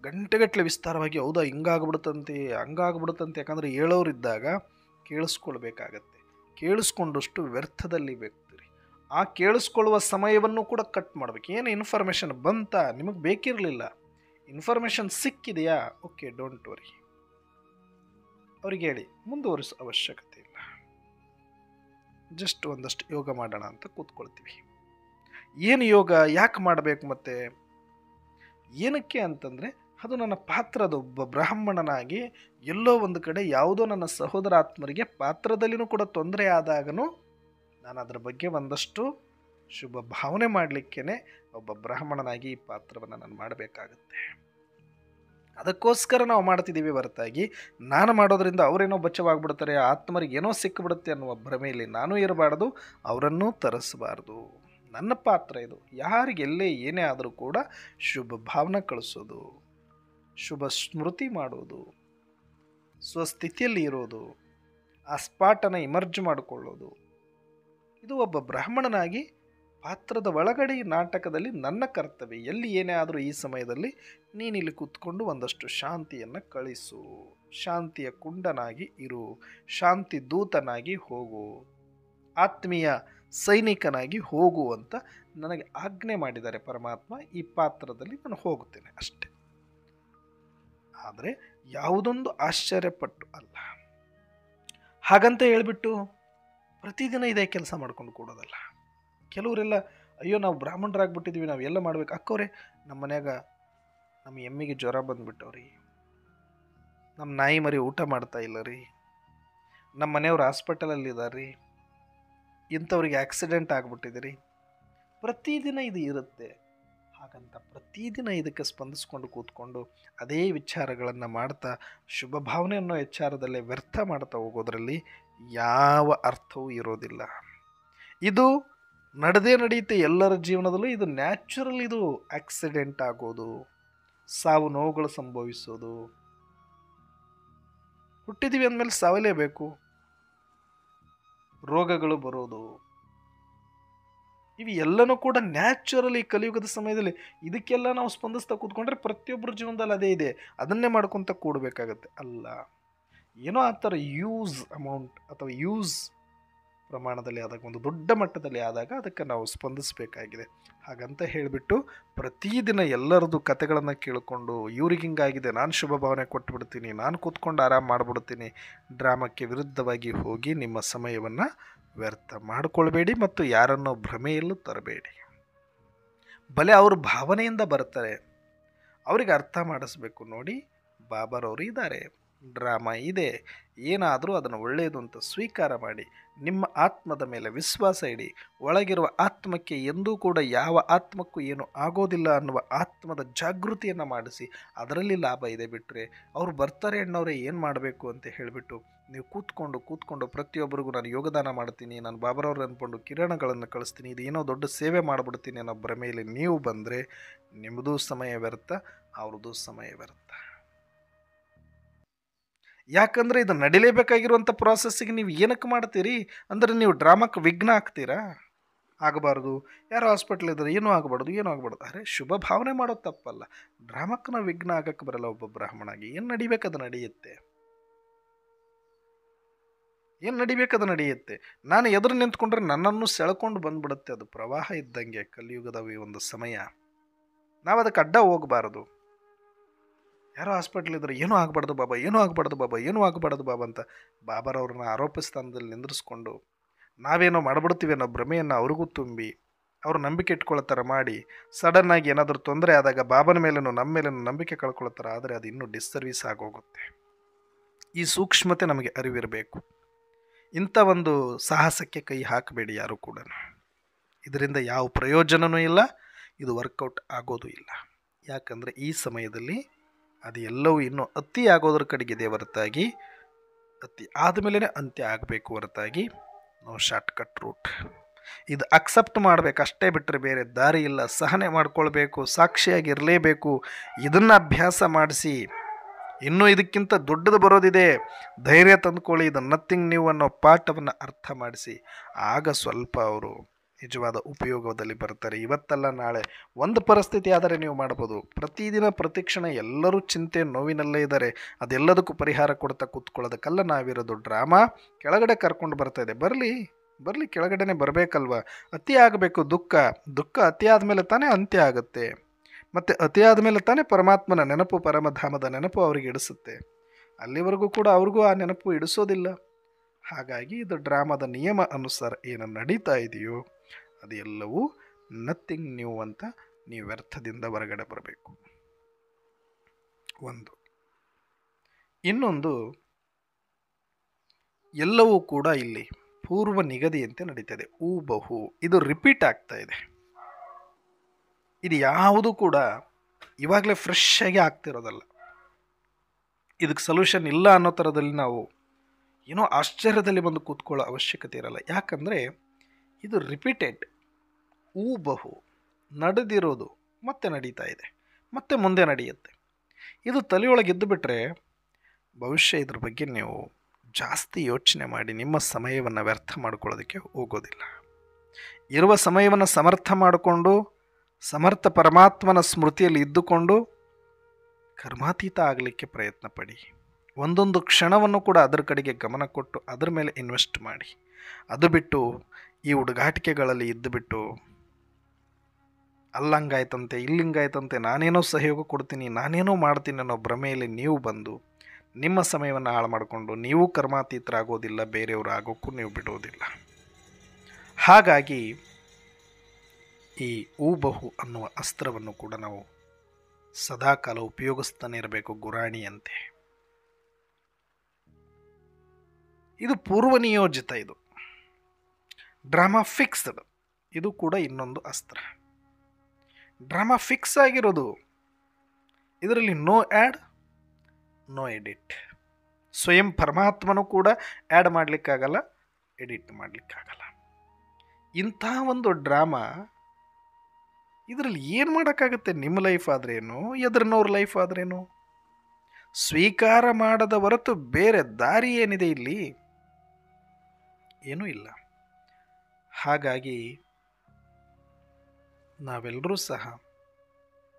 ಗಂಟೆಗಟ್ಟಲೆ ವಿಸ್ತಾರವಾಗಿ ಹೌದಾ ಹಿಂಗಾಗ್ಬಿಡುತ್ತಂತೆ ಹಂಗಾಗ್ಬಿಡುತ್ತಂತೆ, ಯಾಕಂದರೆ ಹೇಳೋರಿದ್ದಾಗ ಕೇಳಿಸ್ಕೊಳ್ಬೇಕಾಗತ್ತೆ. ಕೇಳಿಸ್ಕೊಂಡಷ್ಟು ವ್ಯರ್ಥದಲ್ಲಿ ಬೇಕ್ತೀರಿ. ಆ ಕೇಳಿಸ್ಕೊಳ್ಳುವ ಸಮಯವನ್ನು ಕೂಡ ಕಟ್ ಮಾಡಬೇಕು. ಏನು ಇನ್ಫಾರ್ಮೇಷನ್ ಬಂತ, ನಿಮಗೆ ಬೇಕಿರಲಿಲ್ಲ, ಇನ್ಫಾರ್ಮೇಷನ್ ಸಿಕ್ಕಿದೆಯಾ, ಓಕೆ ಡೋಂಟ್ ವರಿ, ಅವ್ರಿಗೆ ಹೇಳಿ ಮುಂದುವರಿಸೋ ಅವಶ್ಯಕತೆ ಇಲ್ಲ. ಜಸ್ಟ್ ಒಂದಷ್ಟು ಯೋಗ ಮಾಡೋಣ ಅಂತ ಕೂತ್ಕೊಳ್ತೀವಿ. ಏನು ಯೋಗ ಯಾಕೆ ಮಾಡಬೇಕು, ಮತ್ತೆ ಏನಕ್ಕೆ ಅಂತಂದರೆ ಅದು ನನ್ನ ಪಾತ್ರ. ಅದು ಒಬ್ಬ ಬ್ರಾಹ್ಮಣನಾಗಿ ಎಲ್ಲೋ ಒಂದು ಕಡೆ ಯಾವುದೋ ನನ್ನ ಸಹೋದರ ಆತ್ಮರಿಗೆ ಪಾತ್ರದಲ್ಲಿನೂ ಕೂಡ ತೊಂದರೆ ಆದಾಗನೂ ನಾನು ಅದರ ಬಗ್ಗೆ ಒಂದಷ್ಟು ಶುಭ ಭಾವನೆ ಮಾಡಲಿಕ್ಕೇ ಒಬ್ಬ ಬ್ರಾಹ್ಮಣನಾಗಿ ಈ ಪಾತ್ರವನ್ನು ನಾನು ಮಾಡಬೇಕಾಗುತ್ತೆ. ಅದಕ್ಕೋಸ್ಕರ ನಾವು ಮಾಡ್ತಿದ್ದೀವಿ ಹೊರತಾಗಿ ನಾನು ಮಾಡೋದ್ರಿಂದ ಅವರೇನೋ ಬಚ್ಚವಾಗ್ಬಿಡ್ತಾರೆ, ಆತ್ಮರಿಗೆ ಏನೋ ಸಿಕ್ಕಿಬಿಡುತ್ತೆ ಅನ್ನುವ ಭ್ರಮೆಯಲ್ಲಿ ನಾನು ಇರಬಾರ್ದು, ಅವರನ್ನೂ ತರಿಸಬಾರ್ದು. ನನ್ನ ಪಾತ್ರ ಇದು. ಯಾರಿಗೆಲ್ಲೇ ಏನೇ ಆದರೂ ಕೂಡ ಶುಭ ಭಾವನೆ ಕಳಿಸೋದು, ಶುಭ ಸ್ಮೃತಿ ಮಾಡೋದು, ಸ್ವಸ್ಥಿತಿಯಲ್ಲಿ ಇರೋದು, ಆ ಸ್ಪಾಟನ್ನು ಇಮರ್ಜ್ ಮಾಡಿಕೊಳ್ಳೋದು, ಇದು ಒಬ್ಬ ಬ್ರಾಹ್ಮಣನಾಗಿ ಪಾತ್ರದ ಒಳಗಡೆ ಈ ನಾಟಕದಲ್ಲಿ ನನ್ನ ಕರ್ತವ್ಯ. ಎಲ್ಲಿ ಏನೇ ಆದರೂ ಈ ಸಮಯದಲ್ಲಿ ನೀನಿಲ್ಲಿ ಕೂತ್ಕೊಂಡು ಒಂದಷ್ಟು ಶಾಂತಿಯನ್ನು ಕಳಿಸು, ಶಾಂತಿಯ ಕುಂಡನಾಗಿ ಇರು, ಶಾಂತಿ ದೂತನಾಗಿ ಹೋಗು, ಆತ್ಮೀಯ ಸೈನಿಕನಾಗಿ ಹೋಗು ಅಂತ ನನಗೆ ಆಜ್ಞೆ ಮಾಡಿದ್ದಾರೆ ಪರಮಾತ್ಮ. ಈ ಪಾತ್ರದಲ್ಲಿ ನಾನು ಹೋಗುತ್ತೇನೆ ಅಷ್ಟೆ. ಆದರೆ ಯಾವುದೊಂದು ಆಶ್ಚರ್ಯಪಟ್ಟು ಅಲ್ಲ, ಹಾಗಂತ ಹೇಳ್ಬಿಟ್ಟು ಪ್ರತಿದಿನ ಇದೇ ಕೆಲಸ ಮಾಡ್ಕೊಂಡು ಕೂಡೋದಲ್ಲ. ಕೆಲವರೆಲ್ಲ ಅಯ್ಯೋ ನಾವು ಬ್ರಾಹ್ಮಣರಾಗ್ಬಿಟ್ಟಿದ್ವಿ, ನಾವು ಎಲ್ಲ ಮಾಡ್ಬೇಕು. ಅಕ್ಕವ್ರೆ, ನಮ್ಮ ಮನ್ಯಾಗ ನಮ್ಮ ಎಮ್ಮಿಗೆ ಜ್ವರ ಬಂದುಬಿಟ್ಟವ್ರಿ, ನಮ್ಮ ನಾಯಿ ಮರಿ ಊಟ ಮಾಡ್ತಾ ಇಲ್ಲ ರೀ, ನಮ್ಮ ಮನೆಯವ್ರು ಹಾಸ್ಪಿಟಲಲ್ಲಿ ಇದ್ದಾರೆ ರೀ, ಇಂಥವ್ರಿಗೆ ಆಕ್ಸಿಡೆಂಟ್ ಆಗಿಬಿಟ್ಟಿದೆ ರೀ, ಪ್ರತಿದಿನ ಇದು ಇರುತ್ತೆ. ಹಾಗಂತ ಪ್ರತಿದಿನ ಇದಕ್ಕೆ ಸ್ಪಂದಿಸ್ಕೊಂಡು ಕೂತ್ಕೊಂಡು ಅದೇ ವಿಚಾರಗಳನ್ನು ಮಾಡ್ತಾ ಶುಭ ಭಾವನೆ ಅನ್ನೋ ವಿಚಾರದಲ್ಲೇ ವ್ಯರ್ಥ ಮಾಡ್ತಾ ಹೋಗೋದ್ರಲ್ಲಿ ಯಾವ ಅರ್ಥವೂ ಇರೋದಿಲ್ಲ. ಇದು ನಡೆದೇ ನಡೆಯುತ್ತೆ ಎಲ್ಲರ ಜೀವನದಲ್ಲೂ. ಇದು ನ್ಯಾಚುರಲ್. ಇದು ಆಕ್ಸಿಡೆಂಟ್ ಆಗೋದು, ಸಾವು ನೋವುಗಳು ಸಂಭವಿಸೋದು, ಹುಟ್ಟಿದೀವಿ ಅಂದಮೇಲೆ ಸಾವಲೇಬೇಕು, ರೋಗಗಳು ಬರೋದು, ಇವು ಎಲ್ಲನೂ ಕೂಡ ನ್ಯಾಚುರಲ್. ಈ ಕಲಿಯುಗದ ಸಮಯದಲ್ಲಿ ಇದಕ್ಕೆಲ್ಲ ನಾವು ಸ್ಪಂದಿಸ್ತಾ ಕೂತ್ಕೊಂಡ್ರೆ ಪ್ರತಿಯೊಬ್ಬರ ಜೀವನದಲ್ಲಿ ಅದೇ ಇದೆ, ಅದನ್ನೇ ಮಾಡ್ಕೊತ ಕೂಡಬೇಕಾಗತ್ತೆ. ಅಲ್ಲ, ಏನೋ ಆ ಥರ ಯೂಸ್ ಅಮೌಂಟ್ ಅಥವಾ ಯೂಸ್ ಪ್ರಮಾಣದಲ್ಲಿ ಆದಾಗ, ಒಂದು ದೊಡ್ಡ ಮಟ್ಟದಲ್ಲಿ ಆದಾಗ ಅದಕ್ಕೆ ನಾವು ಸ್ಪಂದಿಸಬೇಕಾಗಿದೆ. ಹಾಗಂತ ಹೇಳಿಬಿಟ್ಟು ಪ್ರತಿದಿನ ಎಲ್ಲರದ್ದು ಕತೆಗಳನ್ನು ಕೇಳಿಕೊಂಡು ಇವ್ರಿಗೆ ಹಿಂಗಾಗಿದೆ, ನಾನು ಶುಭ ಭಾವನೆ ಕೊಟ್ಟುಬಿಡ್ತೀನಿ, ನಾನು ಕೂತ್ಕೊಂಡು ಆರಾಮ್ ಮಾಡಿಬಿಡ್ತೀನಿ, ಡ್ರಾಮಕ್ಕೆ ವಿರುದ್ಧವಾಗಿ ಹೋಗಿ ನಿಮ್ಮ ಸಮಯವನ್ನು ವ್ಯರ್ಥ ಮಾಡಿಕೊಳ್ಬೇಡಿ ಮತ್ತು ಯಾರನ್ನೋ ಭ್ರಮೆಯಲ್ಲೂ ತರಬೇಡಿ. ಬಲೆ ಅವ್ರ ಭಾವನೆಯಿಂದ ಬರ್ತಾರೆ, ಅವ್ರಿಗೆ ಅರ್ಥ ಮಾಡಿಸ್ಬೇಕು. ನೋಡಿ, ಬಾಬಾರವರು ಇದ್ದಾರೆ, ಡ್ರಾಮಾ ಇದೆ, ಏನಾದರೂ ಅದನ್ನು ಒಳ್ಳೆಯದು ಅಂತ ಸ್ವೀಕಾರ ಮಾಡಿ ನಿಮ್ಮ ಆತ್ಮದ ಮೇಲೆ ವಿಶ್ವಾಸ ಇಡಿ. ಒಳಗಿರುವ ಆತ್ಮಕ್ಕೆ ಎಂದೂ ಕೂಡ ಯಾವ ಆತ್ಮಕ್ಕೂ ಏನು ಆಗೋದಿಲ್ಲ ಅನ್ನುವ ಆತ್ಮದ ಜಾಗೃತಿಯನ್ನು ಮಾಡಿಸಿ, ಅದರಲ್ಲಿ ಲಾಭ ಇದೆ. ಬಿಟ್ಟರೆ ಅವ್ರು ಬರ್ತಾರೆ ಅಣ್ಣವ್ರೆ ಏನು ಮಾಡಬೇಕು ಅಂತ ಹೇಳಿಬಿಟ್ಟು ನೀವು ಕೂತ್ಕೊಂಡು ಪ್ರತಿಯೊಬ್ಬರಿಗೂ ನಾನು ಯೋಗದಾನ ಮಾಡ್ತೀನಿ, ನಾನು ಬಾಬಾರವ್ರು ಅಂದ್ಕೊಂಡು ಕಿರಣಗಳನ್ನು ಕಳಿಸ್ತೀನಿ, ಇದು ಏನೋ ದೊಡ್ಡ ಸೇವೆ ಮಾಡಿಬಿಡ್ತೀನಿ ಅನ್ನೋ ಭ್ರಮೆಯಲ್ಲಿ ನೀವು ಬಂದರೆ ನಿಮ್ಮದು ಸಮಯ ವ್ಯರ್ಥ, ಅವ್ರದ್ದು ಸಮಯ ವ್ಯರ್ಥ. ಯಾಕಂದರೆ ಇದು ನಡಿಲೇಬೇಕಾಗಿರುವಂಥ ಪ್ರಾಸೆಸ್ಸಿಗೆ ನೀವು ಏನಕ್ಕೆ ಮಾಡ್ತೀರಿ ಅಂದರೆ ನೀವು ಡ್ರಾಮಕ್ಕೆ ವಿಘ್ನ ಆಗ್ತೀರಾ? ಆಗಬಾರ್ದು. ಯಾರೋ ಹಾಸ್ಪಿಟ್ಲ್ ಇದ್ದಾರೆ, ಏನೂ ಆಗಬಾರ್ದು. ಅರೆ, ಶುಭ ಭಾವನೆ ಮಾಡೋದು ತಪ್ಪಲ್ಲ. ಡ್ರಾಮಕ್ಕೆ ನಾವು ವಿಘ್ನ ಆಗಕ್ಕೆ ಬರಲ್ಲ. ಒಬ್ಬ ಬ್ರಾಹ್ಮಣಾಗಿ ಏನು ನಡಿಬೇಕದು ನಡೆಯುತ್ತೆ. ನಾನು ಎದುರು ನಿಂತ್ಕೊಂಡ್ರೆ ನನ್ನನ್ನು ಸೆಳ್ಕೊಂಡು ಬಂದ್ಬಿಡುತ್ತೆ. ಅದು ಪ್ರವಾಹ ಇದ್ದಂಗೆ ಕಲಿಯುಗದ ಈ ಒಂದು ಸಮಯ. ನಾವು ಅದಕ್ಕೆ ಅಡ್ಡ ಹೋಗಬಾರ್ದು. ಯಾರೋ ಹಾಸ್ಪಿಟ್ಲ್ ಇದ್ದಾರೆ, ಏನೂ ಆಗಬಾರ್ದು ಬಾಬಾ ಅಂತ ಬಾಬಾರವ್ರನ್ನ ಆರೋಪ ಸ್ಥಾನದಲ್ಲಿ ನಿಂದ್ರಿಸ್ಕೊಂಡು ನಾವೇನೋ ಮಾಡಿಬಿಡ್ತೀವಿ ಅನ್ನೋ ಭ್ರಮೆಯನ್ನು ಅವ್ರಿಗೂ ತುಂಬಿ ಅವರು ನಂಬಿಕೆ ಇಟ್ಕೊಳ್ಳೋ ಥರ ಮಾಡಿ ಸಡನ್ನಾಗಿ ಏನಾದರೂ ತೊಂದರೆ ಆದಾಗ ಬಾಬನ ಮೇಲೇನೋ ನಮ್ಮ ಮೇಲೇನೋ ನಂಬಿಕೆ ಕಳ್ಕೊಳ್ಳೋ ಥರ ಆದರೆ ಅದು ಇನ್ನೂ ಡಿಸ್ಸರ್ವೀಸ್ ಆಗೋಗುತ್ತೆ. ಈ ಸೂಕ್ಷ್ಮತೆ ನಮಗೆ ಅರಿವಿರಬೇಕು. ಇಂಥ ಒಂದು ಸಾಹಸಕ್ಕೆ ಕೈ ಹಾಕಬೇಡಿ ಯಾರು ಕೂಡ. ಇದರಿಂದ ಯಾವ ಪ್ರಯೋಜನವೂ ಇಲ್ಲ, ಇದು ವರ್ಕೌಟ್ ಆಗೋದು ಇಲ್ಲ. ಯಾಕಂದರೆ ಈ ಸಮಯದಲ್ಲಿ ಅದು ಎಲ್ಲವೂ ಇನ್ನೂ ಅತಿ ಆಗೋದ್ರ ಕಡೆಗಿದೆ ಹೊರತಾಗಿ, ಅತಿ ಆದಮೇಲೆ ಅಂತ್ಯ ಆಗಬೇಕು ಹೊರತಾಗಿ ನೋ ಶಾರ್ಟ್ಕಟ್ ರೂಟ್. ಇದು ಅಕ್ಸೆಪ್ಟ್ ಮಾಡಬೇಕು ಅಷ್ಟೇ, ಬಿಟ್ಟರೆ ಬೇರೆ ದಾರಿ ಇಲ್ಲ. ಸಹನೆ ಮಾಡ್ಕೊಳ್ಬೇಕು, ಸಾಕ್ಷಿಯಾಗಿರಲೇಬೇಕು. ಇದನ್ನು ಅಭ್ಯಾಸ ಮಾಡಿಸಿ. ಇನ್ನೂ ಇದಕ್ಕಿಂತ ದೊಡ್ಡದು ಬರೋದಿದೆ. ಧೈರ್ಯ ತಂದುಕೊಳ್ಳಿ. ಇದು ನಥಿಂಗ್ ನ್ಯೂ ಅನ್ನೋ ಪಾಠವನ್ನು ಅರ್ಥ ಮಾಡಿಸಿ. ಆಗ ಸ್ವಲ್ಪ ಅವರು ನಿಜವಾದ ಉಪಯೋಗದಲ್ಲಿ ಬರ್ತಾರೆ. ಇವತ್ತಲ್ಲ ನಾಳೆ ಒಂದು ಪರಿಸ್ಥಿತಿ ಆದರೆ ನೀವು ಮಾಡ್ಬೋದು. ಪ್ರತಿದಿನ ಪ್ರತಿಕ್ಷಣ ಎಲ್ಲರೂ ಚಿಂತೆ ನೋವಿನಲ್ಲೇ ಇದ್ದಾರೆ. ಅದೆಲ್ಲದಕ್ಕೂ ಪರಿಹಾರ ಕೊಡ್ತಾ ಕೂತ್ಕೊಳ್ಳೋದಕ್ಕಲ್ಲ ನಾವಿರೋದು. ಡ್ರಾಮಾ ಕೆಳಗಡೆ ಕರ್ಕೊಂಡು ಬರ್ತಾ ಇದೆ. ಬರಲಿ ಕೆಳಗಡೆನೆ ಬರಬೇಕಲ್ವ. ಅತಿ ಆಗಬೇಕು ದುಃಖ ಅತಿ ಆದಮೇಲೆ ತಾನೇ ಅಂತ್ಯ ಆಗುತ್ತೆ. ಮತ್ತು ಅತಿ ಆದಮೇಲೆ ತಾನೇ ಪರಮಾತ್ಮನ ನೆನಪು, ಪರಮಧಾಮದ ನೆನಪು ಅವರಿಗೆ ಇಡಿಸುತ್ತೆ. ಅಲ್ಲಿವರೆಗೂ ಕೂಡ ಅವ್ರಿಗೂ ಆ ನೆನಪು ಇಡಿಸೋದಿಲ್ಲ. ಹಾಗಾಗಿ ಇದು ಡ್ರಾಮಾದ ನಿಯಮ ಅನುಸಾರ ಏನು ನಡೀತಾ ಇದೆಯೋ ಅದೆಲ್ಲವೂ ನಥಿಂಗ್ ನ್ಯೂ ಅಂತ ನೀವು ವ್ಯರ್ಥದಿಂದ ಹೊರಗಡೆ ಬರಬೇಕು. ಒಂದು. ಇನ್ನೊಂದು, ಎಲ್ಲವೂ ಕೂಡ ಇಲ್ಲಿ ಪೂರ್ವ ನಿಗದಿಯಂತೆ ನಡೀತದೆ. ಬಹು ಇದು ರಿಪೀಟ್ ಆಗ್ತಾ ಇದೆ. ಇದು ಯಾವುದು ಕೂಡ ಇವಾಗಲೇ ಫ್ರೆಶ್ ಆಗಿ ಆಗ್ತಿರೋದಲ್ಲ. ಇದಕ್ಕೆ ಸೊಲ್ಯೂಷನ್ ಇಲ್ಲ ಅನ್ನೋ ಥರದಲ್ಲಿ ನಾವು ಏನೋ ಆಶ್ಚರ್ಯದಲ್ಲಿ ಬಂದು ಕೂತ್ಕೊಳ್ಳೋ ಅವಶ್ಯಕತೆ ಇರಲ್ಲ. ಯಾಕಂದರೆ ಇದು ರಿಪೀಟೆಡ್. ಬಹು ನಡೆದಿರೋದು ಮತ್ತೆ ನಡೀತಾ ಇದೆ, ಮತ್ತೆ ಮುಂದೆ ನಡೆಯುತ್ತೆ. ಇದು ತಲೆಯೊಳಗೆ ಇದ್ದು ಬಿಟ್ಟರೆ ಭವಿಷ್ಯ ಇದ್ರ ಬಗ್ಗೆ ನೀವು ಜಾಸ್ತಿ ಯೋಚನೆ ಮಾಡಿ ನಿಮ್ಮ ಸಮಯವನ್ನು ವ್ಯರ್ಥ ಮಾಡ್ಕೊಳ್ಳೋದಕ್ಕೆ ಹೋಗೋದಿಲ್ಲ. ಇರುವ ಸಮಯವನ್ನು ಸಮರ್ಥ ಮಾಡಿಕೊಂಡು ಸಮರ್ಥ ಪರಮಾತ್ಮನ ಸ್ಮೃತಿಯಲ್ಲಿ ಇದ್ದುಕೊಂಡು ಕರ್ಮಾತೀತ ಆಗಲಿಕ್ಕೆ ಪ್ರಯತ್ನ ಪಡಿ. ಒಂದೊಂದು ಕ್ಷಣವನ್ನು ಕೂಡ ಅದರ ಕಡೆಗೆ ಗಮನ ಕೊಟ್ಟು ಅದರ ಮೇಲೆ ಇನ್ವೆಸ್ಟ್ ಮಾಡಿ. ಅದು ಬಿಟ್ಟು ಈ ಹುಡುಗಾಟಿಕೆಗಳಲ್ಲಿ ಇದ್ದುಬಿಟ್ಟು ಅಲ್ಲಂಗಾಯ್ತಂತೆ ಇಲ್ಲಿಂಗಾಯ್ತಂತೆ ನಾನೇನೋ ಸಹಯೋಗ ಕೊಡ್ತೀನಿ, ನಾನೇನೋ ಮಾಡ್ತೀನಿ ಅನ್ನೋ ಭ್ರಮೆಯಲ್ಲಿ ನೀವು ಬಂದು ನಿಮ್ಮ ಸಮಯವನ್ನು ಹಾಳು ಮಾಡಿಕೊಂಡು ನೀವು ಕರ್ಮಾತೀತರಾಗೋದಿಲ್ಲ, ಬೇರೆಯವರು ಆಗೋಕ್ಕೂ ನೀವು ಬಿಡೋದಿಲ್ಲ. ಹಾಗಾಗಿ ಈ ಬಹು ಅನ್ನುವ ಅಸ್ತ್ರವನ್ನು ಕೂಡ ನಾವು ಸದಾಕಾಲ ಉಪಯೋಗಿಸ್ತಾನೆ ಇರಬೇಕು, ಗುರಾಣಿಯಂತೆ. ಇದು ಪೂರ್ವ ನಿಯೋಜಿತ. ಇದು ಡ್ರಾಮಾ ಫಿಕ್ಸ್ಡ್. ಇದು ಕೂಡ ಇನ್ನೊಂದು ಅಸ್ತ್ರ. ಡ್ರಾಮಾ ಫಿಕ್ಸ್ ಆಗಿರೋದು, ಇದರಲ್ಲಿ ನೋ ಆ್ಯಡ್ ನೋ ಎಡಿಟ್. ಸ್ವಯಂ ಪರಮಾತ್ಮನೂ ಕೂಡ ಆ್ಯಡ್ ಮಾಡಲಿಕ್ಕಾಗಲ್ಲ, ಎಡಿಟ್ ಮಾಡಲಿಕ್ಕಾಗಲ್ಲ. ಇಂಥ ಒಂದು ಡ್ರಾಮಾ, ಇದರಲ್ಲಿ ಏನು ಮಾಡೋಕ್ಕಾಗತ್ತೆ? ನಿಮ್ಮ ಲೈಫ್ ಆದ್ರೇನು, ಎದುರಿನವ್ರ ಲೈಫ್ ಆದ್ರೇನು? ಸ್ವೀಕಾರ ಮಾಡದ ಹೊರತು ಬೇರೆ ದಾರಿ ಏನಿದೆ ಇಲ್ಲಿ? ಏನೂ ಇಲ್ಲ. ಹಾಗಾಗಿ ನಾವೆಲ್ಲರೂ ಸಹ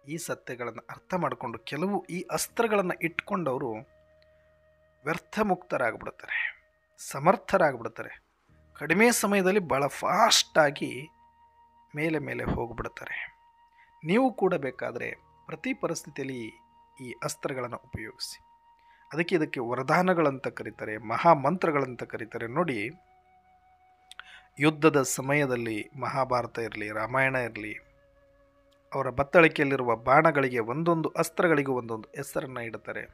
ಈ ಸತ್ಯಗಳನ್ನು ಅರ್ಥ ಮಾಡಿಕೊಂಡು, ಕೆಲವು ಈ ಅಸ್ತ್ರಗಳನ್ನು ಇಟ್ಕೊಂಡವರು ವ್ಯರ್ಥ ಮುಕ್ತರಾಗ್ಬಿಡ್ತಾರೆ, ಸಮರ್ಥರಾಗ್ಬಿಡ್ತಾರೆ. ಕಡಿಮೆ ಸಮಯದಲ್ಲಿ ಭಾಳ ಫಾಸ್ಟಾಗಿ ಮೇಲೆ ಮೇಲೆ ಹೋಗ್ಬಿಡ್ತಾರೆ. ನೀವು ಕೂಡ ಬೇಕಾದರೆ ಪ್ರತಿ ಪರಿಸ್ಥಿತಿಯಲ್ಲಿ ಈ ಅಸ್ತ್ರಗಳನ್ನು ಉಪಯೋಗಿಸಿ. ಇದಕ್ಕೆ ವರದಾನಗಳಂತ ಕರೀತಾರೆ, ಮಹಾಮಂತ್ರಗಳಂತ ಕರೀತಾರೆ. ನೋಡಿ, ಯುದ್ಧದ ಸಮಯದಲ್ಲಿ ಮಹಾಭಾರತ ಇರಲಿ, ರಾಮಾಯಣ ಇರಲಿ, ಅವರ ಬತ್ತಳಿಕೆಯಲ್ಲಿರುವ ಬಾಣಗಳಿಗೆ, ಒಂದೊಂದು ಅಸ್ತ್ರಗಳಿಗೂ ಒಂದೊಂದು ಹೆಸರನ್ನು ಇಡ್ತಾರೆ.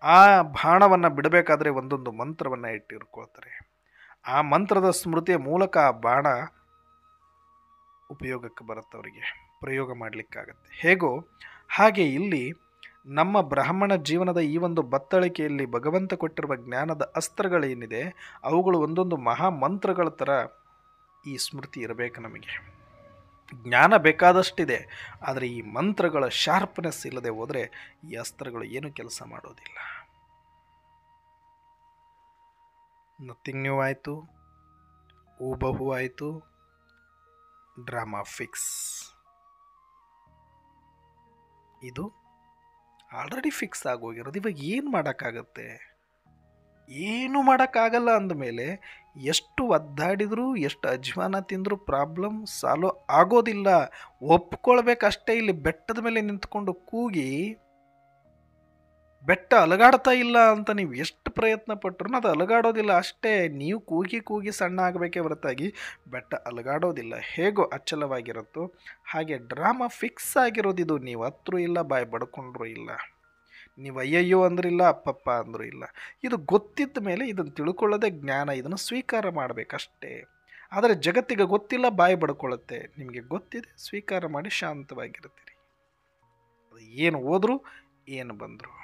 ಆ ಬಾಣವನ್ನು ಬಿಡಬೇಕಾದ್ರೆ ಒಂದೊಂದು ಮಂತ್ರವನ್ನು ಇಟ್ಟಿರ್ಕೊಳ್ತಾರೆ. ಆ ಮಂತ್ರದ ಸ್ಮೃತಿಯ ಮೂಲಕ ಆ ಬಾಣ ಉಪಯೋಗಕ್ಕೆ ಬರುತ್ತೆ, ಅವರಿಗೆ ಪ್ರಯೋಗ ಮಾಡಲಿಕ್ಕಾಗತ್ತೆ. ಹೇಗೋ ಹಾಗೆ ಇಲ್ಲಿ ನಮ್ಮ ಬ್ರಾಹ್ಮಣ ಜೀವನದ ಈ ಒಂದು ಬತ್ತಳಿಕೆಯಲ್ಲಿ ಭಗವಂತ ಕೊಟ್ಟಿರುವ ಜ್ಞಾನದ ಅಸ್ತ್ರಗಳೇನಿದೆ, ಅವುಗಳು ಒಂದೊಂದು ಮಹಾಮಂತ್ರಗಳ ಥರ ಈ ಸ್ಮೃತಿ ಇರಬೇಕು. ನಮಗೆ ಜ್ಞಾನ ಬೇಕಾದಷ್ಟಿದೆ, ಆದರೆ ಈ ಮಂತ್ರಗಳ ಶಾರ್ಪ್ನೆಸ್ ಇಲ್ಲದೆ ಹೋದರೆ ಈ ಅಸ್ತ್ರಗಳು ಏನು ಕೆಲಸ ಮಾಡೋದಿಲ್ಲ. ನಥಿಂಗ್ ನ್ಯೂ ಆಯಿತು, ಹೂಬಹು ಆಯಿತು, ಡ್ರಾಮಾ ಫಿಕ್ಸ್. ಇದು ಆಲ್ರೆಡಿ ಫಿಕ್ಸ್ ಆಗೋಗಿರೋದು. ಇವಾಗ ಏನು ಮಾಡೋಕ್ಕಾಗತ್ತೆ? ಏನು ಮಾಡೋಕ್ಕಾಗಲ್ಲ ಅಂದಮೇಲೆ ಎಷ್ಟು ಒದ್ದಾಡಿದ್ರು, ಎಷ್ಟು ಅಜ್ವಾನ ತಿಂದರೂ ಪ್ರಾಬ್ಲಮ್ ಸಾಲ್ವ್ ಆಗೋದಿಲ್ಲ. ಒಪ್ಕೊಳ್ಬೇಕಷ್ಟೇ. ಇಲ್ಲಿ ಬೆಟ್ಟದ ಮೇಲೆ ನಿಂತ್ಕೊಂಡು ಕೂಗಿ ಬೆಟ್ಟ ಅಲಗಾಡ್ತಾ ಇಲ್ಲ ಅಂತ ನೀವು ಎಷ್ಟು ಪ್ರಯತ್ನ ಪಟ್ಟರು ಅದು ಅಲಗಾಡೋದಿಲ್ಲ ಅಷ್ಟೇ. ನೀವು ಕೂಗಿ ಕೂಗಿ ಸಣ್ಣ ಆಗಬೇಕೇ ಹೊರತಾಗಿ ಬೆಟ್ಟ ಅಲಗಾಡೋದಿಲ್ಲ. ಹೇಗೋ ಅಚ್ಚಲವಾಗಿರುತ್ತೋ ಹಾಗೆ ಡ್ರಾಮಾ ಫಿಕ್ಸ್ ಆಗಿರೋದಿದು. ನೀವು ಹತ್ರೂ ಇಲ್ಲ, ಬಾಯಿ ಬಡ್ಕೊಂಡ್ರೂ ಇಲ್ಲ, ನೀವು ಅಯ್ಯಯ್ಯೋ ಅಂದ್ರಿಲ್ಲ, ಅಪ್ಪಪ್ಪ ಅಂದರೂ ಇಲ್ಲ. ಇದು ಗೊತ್ತಿದ್ದ ಮೇಲೆ ಇದನ್ನು ತಿಳ್ಕೊಳ್ಳೋದೇ ಜ್ಞಾನ. ಇದನ್ನು ಸ್ವೀಕಾರ ಮಾಡಬೇಕಷ್ಟೇ. ಆದರೆ ಜಗತ್ತಿಗೆ ಗೊತ್ತಿಲ್ಲ, ಬಾಯಿ ಬಡ್ಕೊಳ್ಳುತ್ತೆ. ನಿಮಗೆ ಗೊತ್ತಿದೆ, ಸ್ವೀಕಾರ ಮಾಡಿ ಶಾಂತವಾಗಿರ್ತೀರಿ. ಅದು ಏನು ಹೋದ್ರು ಏನು ಬಂದರು,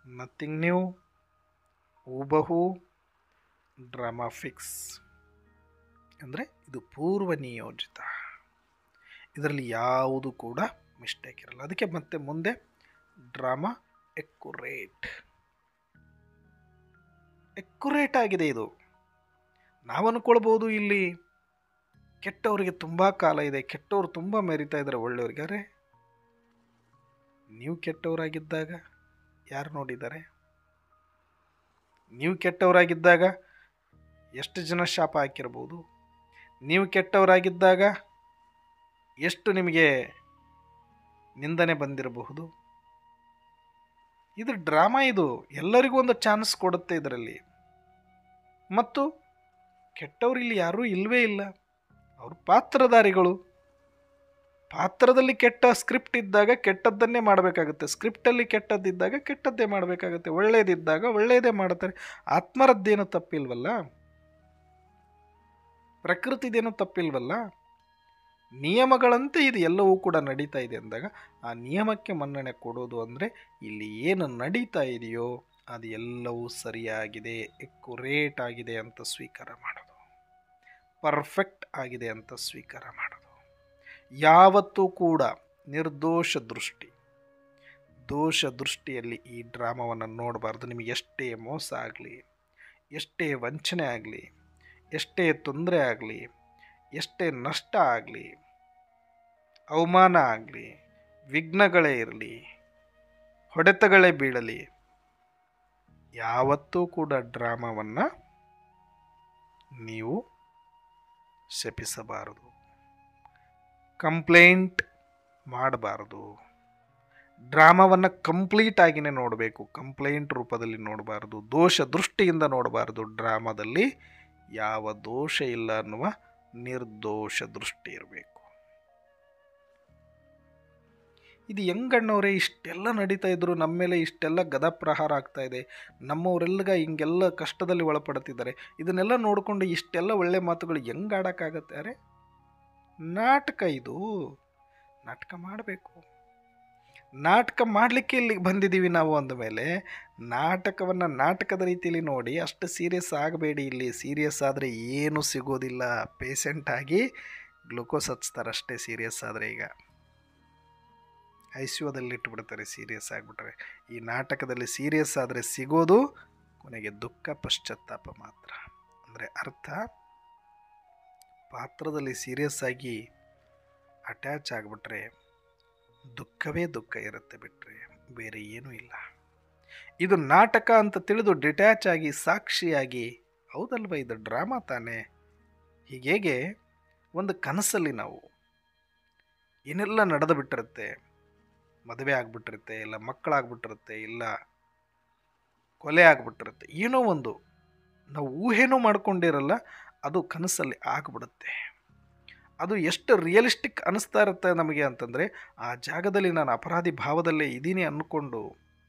ನಥಿಂಗ್ ನ್ಯೂ, ಹೂಬಹು, ಡ್ರಾಮಾ ಫಿಕ್ಸ್. ಅಂದರೆ ಇದು ಪೂರ್ವ ನಿಯೋಜಿತ, ಇದರಲ್ಲಿ ಯಾವುದು ಕೂಡ ಮಿಸ್ಟೇಕ್ ಇರಲ್ಲ. ಅದಕ್ಕೆ ಮತ್ತೆ ಮುಂದೆ ಡ್ರಾಮಾ ಎಕ್ಯುರೇಟ್ ಆಗಿದೆ. ಇದು ನಾವು ಅನ್ಕೊಳ್ಬೋದು ಇಲ್ಲಿ ಕೆಟ್ಟವರಿಗೆ ತುಂಬ ಕಾಲ ಇದೆ, ಕೆಟ್ಟವರು ತುಂಬ ಮೆರಿತಾ ಇದ್ದಾರೆ ಒಳ್ಳೆಯವ್ರಿಗೆ. ಅರೆ, ನೀವು ಕೆಟ್ಟವರಾಗಿದ್ದಾಗ ಯಾರು ನೋಡಿದ್ದಾರೆ? ನೀವು ಕೆಟ್ಟವರಾಗಿದ್ದಾಗ ಎಷ್ಟು ಜನ ಶಾಪ ಹಾಕಿರ್ಬೋದು? ನೀವು ಕೆಟ್ಟವರಾಗಿದ್ದಾಗ ಎಷ್ಟು ನಿಮಗೆ ನಿಂದನೆ ಬಂದಿರಬಹುದು? ಇದು ಡ್ರಾಮಾ. ಇದು ಎಲ್ಲರಿಗೂ ಒಂದು ಚಾನ್ಸ್ ಕೊಡುತ್ತೆ ಇದರಲ್ಲಿ. ಮತ್ತು ಕೆಟ್ಟವರು ಇಲ್ಲಿ ಯಾರೂ ಇಲ್ಲವೇ ಇಲ್ಲ, ಅವರು ಪಾತ್ರಧಾರಿಗಳು. ಪಾತ್ರದಲ್ಲಿ ಕೆಟ್ಟ ಸ್ಕ್ರಿಪ್ಟ್ ಇದ್ದಾಗ ಕೆಟ್ಟದ್ದನ್ನೇ ಮಾಡಬೇಕಾಗುತ್ತೆ, ಸ್ಕ್ರಿಪ್ಟಲ್ಲಿ ಕೆಟ್ಟದ್ದಿದ್ದಾಗ ಕೆಟ್ಟದ್ದೇ ಮಾಡಬೇಕಾಗುತ್ತೆ, ಒಳ್ಳೆಯದಿದ್ದಾಗ ಒಳ್ಳೆಯದೇ ಮಾಡ್ತಾರೆ. ಆತ್ಮರದ್ದೇನು ತಪ್ಪಿಲ್ವಲ್ಲ, ಪ್ರಕೃತಿದೇನು ತಪ್ಪಿಲ್ವಲ್ಲ. ನಿಯಮಗಳಂತೆ ಇದು ಎಲ್ಲವೂ ಕೂಡ ನಡೀತಾ ಇದೆ ಅಂದಾಗ ಆ ನಿಯಮಕ್ಕೆ ಮನ್ನಣೆ ಕೊಡೋದು ಅಂದರೆ ಇಲ್ಲಿ ಏನು ನಡೀತಾ ಇದೆಯೋ ಅದು ಎಲ್ಲವೂ ಸರಿಯಾಗಿದೆ, ಎಕ್ಯುರೇಟ್ ಆಗಿದೆ ಅಂತ ಸ್ವೀಕಾರ ಮಾಡೋದು, ಪರ್ಫೆಕ್ಟ್ ಆಗಿದೆ ಅಂತ ಸ್ವೀಕಾರ ಮಾಡೋದು. ಯಾವತ್ತೂ ಕೂಡ ನಿರ್ದೋಷ ದೃಷ್ಟಿ, ದೋಷ ದೃಷ್ಟಿಯಲ್ಲಿ ಈ ಡ್ರಾಮವನ್ನು ನೋಡಬಾರ್ದು. ನಿಮಗೆ ಎಷ್ಟೇ ಮೋಸ ಆಗಲಿ, ಎಷ್ಟೇ ವಂಚನೆ ಆಗಲಿ, ಎಷ್ಟೇ ತೊಂದರೆ ಆಗಲಿ, ಎಷ್ಟೇ ನಷ್ಟ ಆಗಲಿ, ಅವಮಾನ ಆಗಲಿ, ವಿಘ್ನಗಳೇ ಇರಲಿ, ಹೊಡೆತಗಳೇ ಬೀಳಲಿ, ಯಾವತ್ತೂ ಕೂಡ ಡ್ರಾಮವನ್ನು ನೀವು ಶಪಿಸಬಾರದು, ಕಂಪ್ಲೇಂಟ್ ಮಾಡಬಾರದು. ಡ್ರಾಮವನ್ನು ಕಂಪ್ಲೀಟ್ ಆಗಿಯೇ ನೋಡಬೇಕು, ಕಂಪ್ಲೇಂಟ್ ರೂಪದಲ್ಲಿ ನೋಡಬಾರ್ದು, ದೋಷ ದೃಷ್ಟಿಯಿಂದ ನೋಡಬಾರ್ದು. ಡ್ರಾಮಾದಲ್ಲಿ ಯಾವ ದೋಷ ಇಲ್ಲ ಅನ್ನುವ ನಿರ್ದೋಷ ದೃಷ್ಟಿ ಇರಬೇಕು. ಇದು ಹೆಂಗಣ್ಣವ್ರೆ ಇಷ್ಟೆಲ್ಲ ನಡೀತಾ ಇದ್ರು, ನಮ್ಮ ಮೇಲೆ ಇಷ್ಟೆಲ್ಲ ಗದಾಪ್ರಹಾರ ಆಗ್ತಾ ಇದೆ, ನಮ್ಮವರೆಲ್ಲಗ ಹಿಂಗೆಲ್ಲ ಕಷ್ಟದಲ್ಲಿ ಒಳಪಡ್ತಿದ್ದಾರೆ, ಇದನ್ನೆಲ್ಲ ನೋಡಿಕೊಂಡು ಇಷ್ಟೆಲ್ಲ ಒಳ್ಳೆ ಮಾತುಗಳು ಹೆಂಗೆ ಆಡೋಕ್ಕಾಗತ್ತೆ? ಅರೆ ನಾಟಕ ಇದು, ನಾಟಕ ಮಾಡಬೇಕು. ನಾಟಕ ಮಾಡಲಿಕ್ಕೆ ಇಲ್ಲಿಗೆ ಬಂದಿದ್ದೀವಿ ನಾವು ಅಂದಮೇಲೆ ನಾಟಕವನ್ನು ನಾಟಕದ ರೀತಿಯಲ್ಲಿ ನೋಡಿ, ಅಷ್ಟು ಸೀರಿಯಸ್ ಆಗಬೇಡಿ. ಇಲ್ಲಿ ಸೀರಿಯಸ್ ಆದರೆ ಏನೂ ಸಿಗೋದಿಲ್ಲ, ಪೇಷಂಟ್ ಆಗಿ ಗ್ಲುಕೋಸ್ ಹಚ್ತಾರೆ ಅಷ್ಟೇ. ಸೀರಿಯಸ್ ಆದರೆ ಈಗ ಐಸಿಯುದಲ್ಲಿ ಇಟ್ಟುಬಿಡ್ತಾರೆ ಸೀರಿಯಸ್ ಆಗಿಬಿಟ್ರೆ. ಈ ನಾಟಕದಲ್ಲಿ ಸೀರಿಯಸ್ ಆದರೆ ಸಿಗೋದು ಕೊನೆಗೆ ದುಃಖ, ಪಶ್ಚಾತ್ತಾಪ ಮಾತ್ರ. ಅಂದರೆ ಅರ್ಥ, ಪಾತ್ರದಲ್ಲಿ ಸೀರಿಯಸ್ ಆಗಿ ಅಟ್ಯಾಚ್ ಆಗಿಬಿಟ್ರೆ ದುಃಖವೇ ದುಃಖ ಇರುತ್ತೆ, ಬಿಟ್ಟರೆ ಬೇರೆ ಏನೂ ಇಲ್ಲ. ಇದು ನಾಟಕ ಅಂತ ತಿಳಿದು ಡಿಟ್ಯಾಚ್ ಆಗಿ ಸಾಕ್ಷಿಯಾಗಿ, ಹೌದಲ್ವ ಇದು ಡ್ರಾಮಾ ತಾನೇ. ಹೀಗೆ ಒಂದು ಕನಸಲ್ಲಿ ನಾವು ಏನೆಲ್ಲ ನಡೆದು ಬಿಟ್ಟಿರುತ್ತೆ, ಮದುವೆ ಆಗ್ಬಿಟ್ಟಿರುತ್ತೆ, ಇಲ್ಲ ಮಕ್ಕಳಾಗ್ಬಿಟ್ಟಿರುತ್ತೆ, ಇಲ್ಲ ಕೊಲೆ ಆಗ್ಬಿಟ್ಟಿರುತ್ತೆ, ಏನೋ ಒಂದು ನಾವು ಊಹೆನೂ ಮಾಡ್ಕೊಂಡಿರಲ್ಲ, ಅದು ಕನಸಲ್ಲಿ ಆಗಿಬಿಡುತ್ತೆ. ಅದು ಎಷ್ಟು ರಿಯಲಿಸ್ಟಿಕ್ ಅನ್ನಿಸ್ತಾ ಇರುತ್ತೆ ನಮಗೆ ಅಂತಂದರೆ, ಆ ಜಾಗದಲ್ಲಿ ನಾನು ಅಪರಾಧಿ ಭಾವದಲ್ಲೇ ಇದ್ದೀನಿ ಅಂದ್ಕೊಂಡು,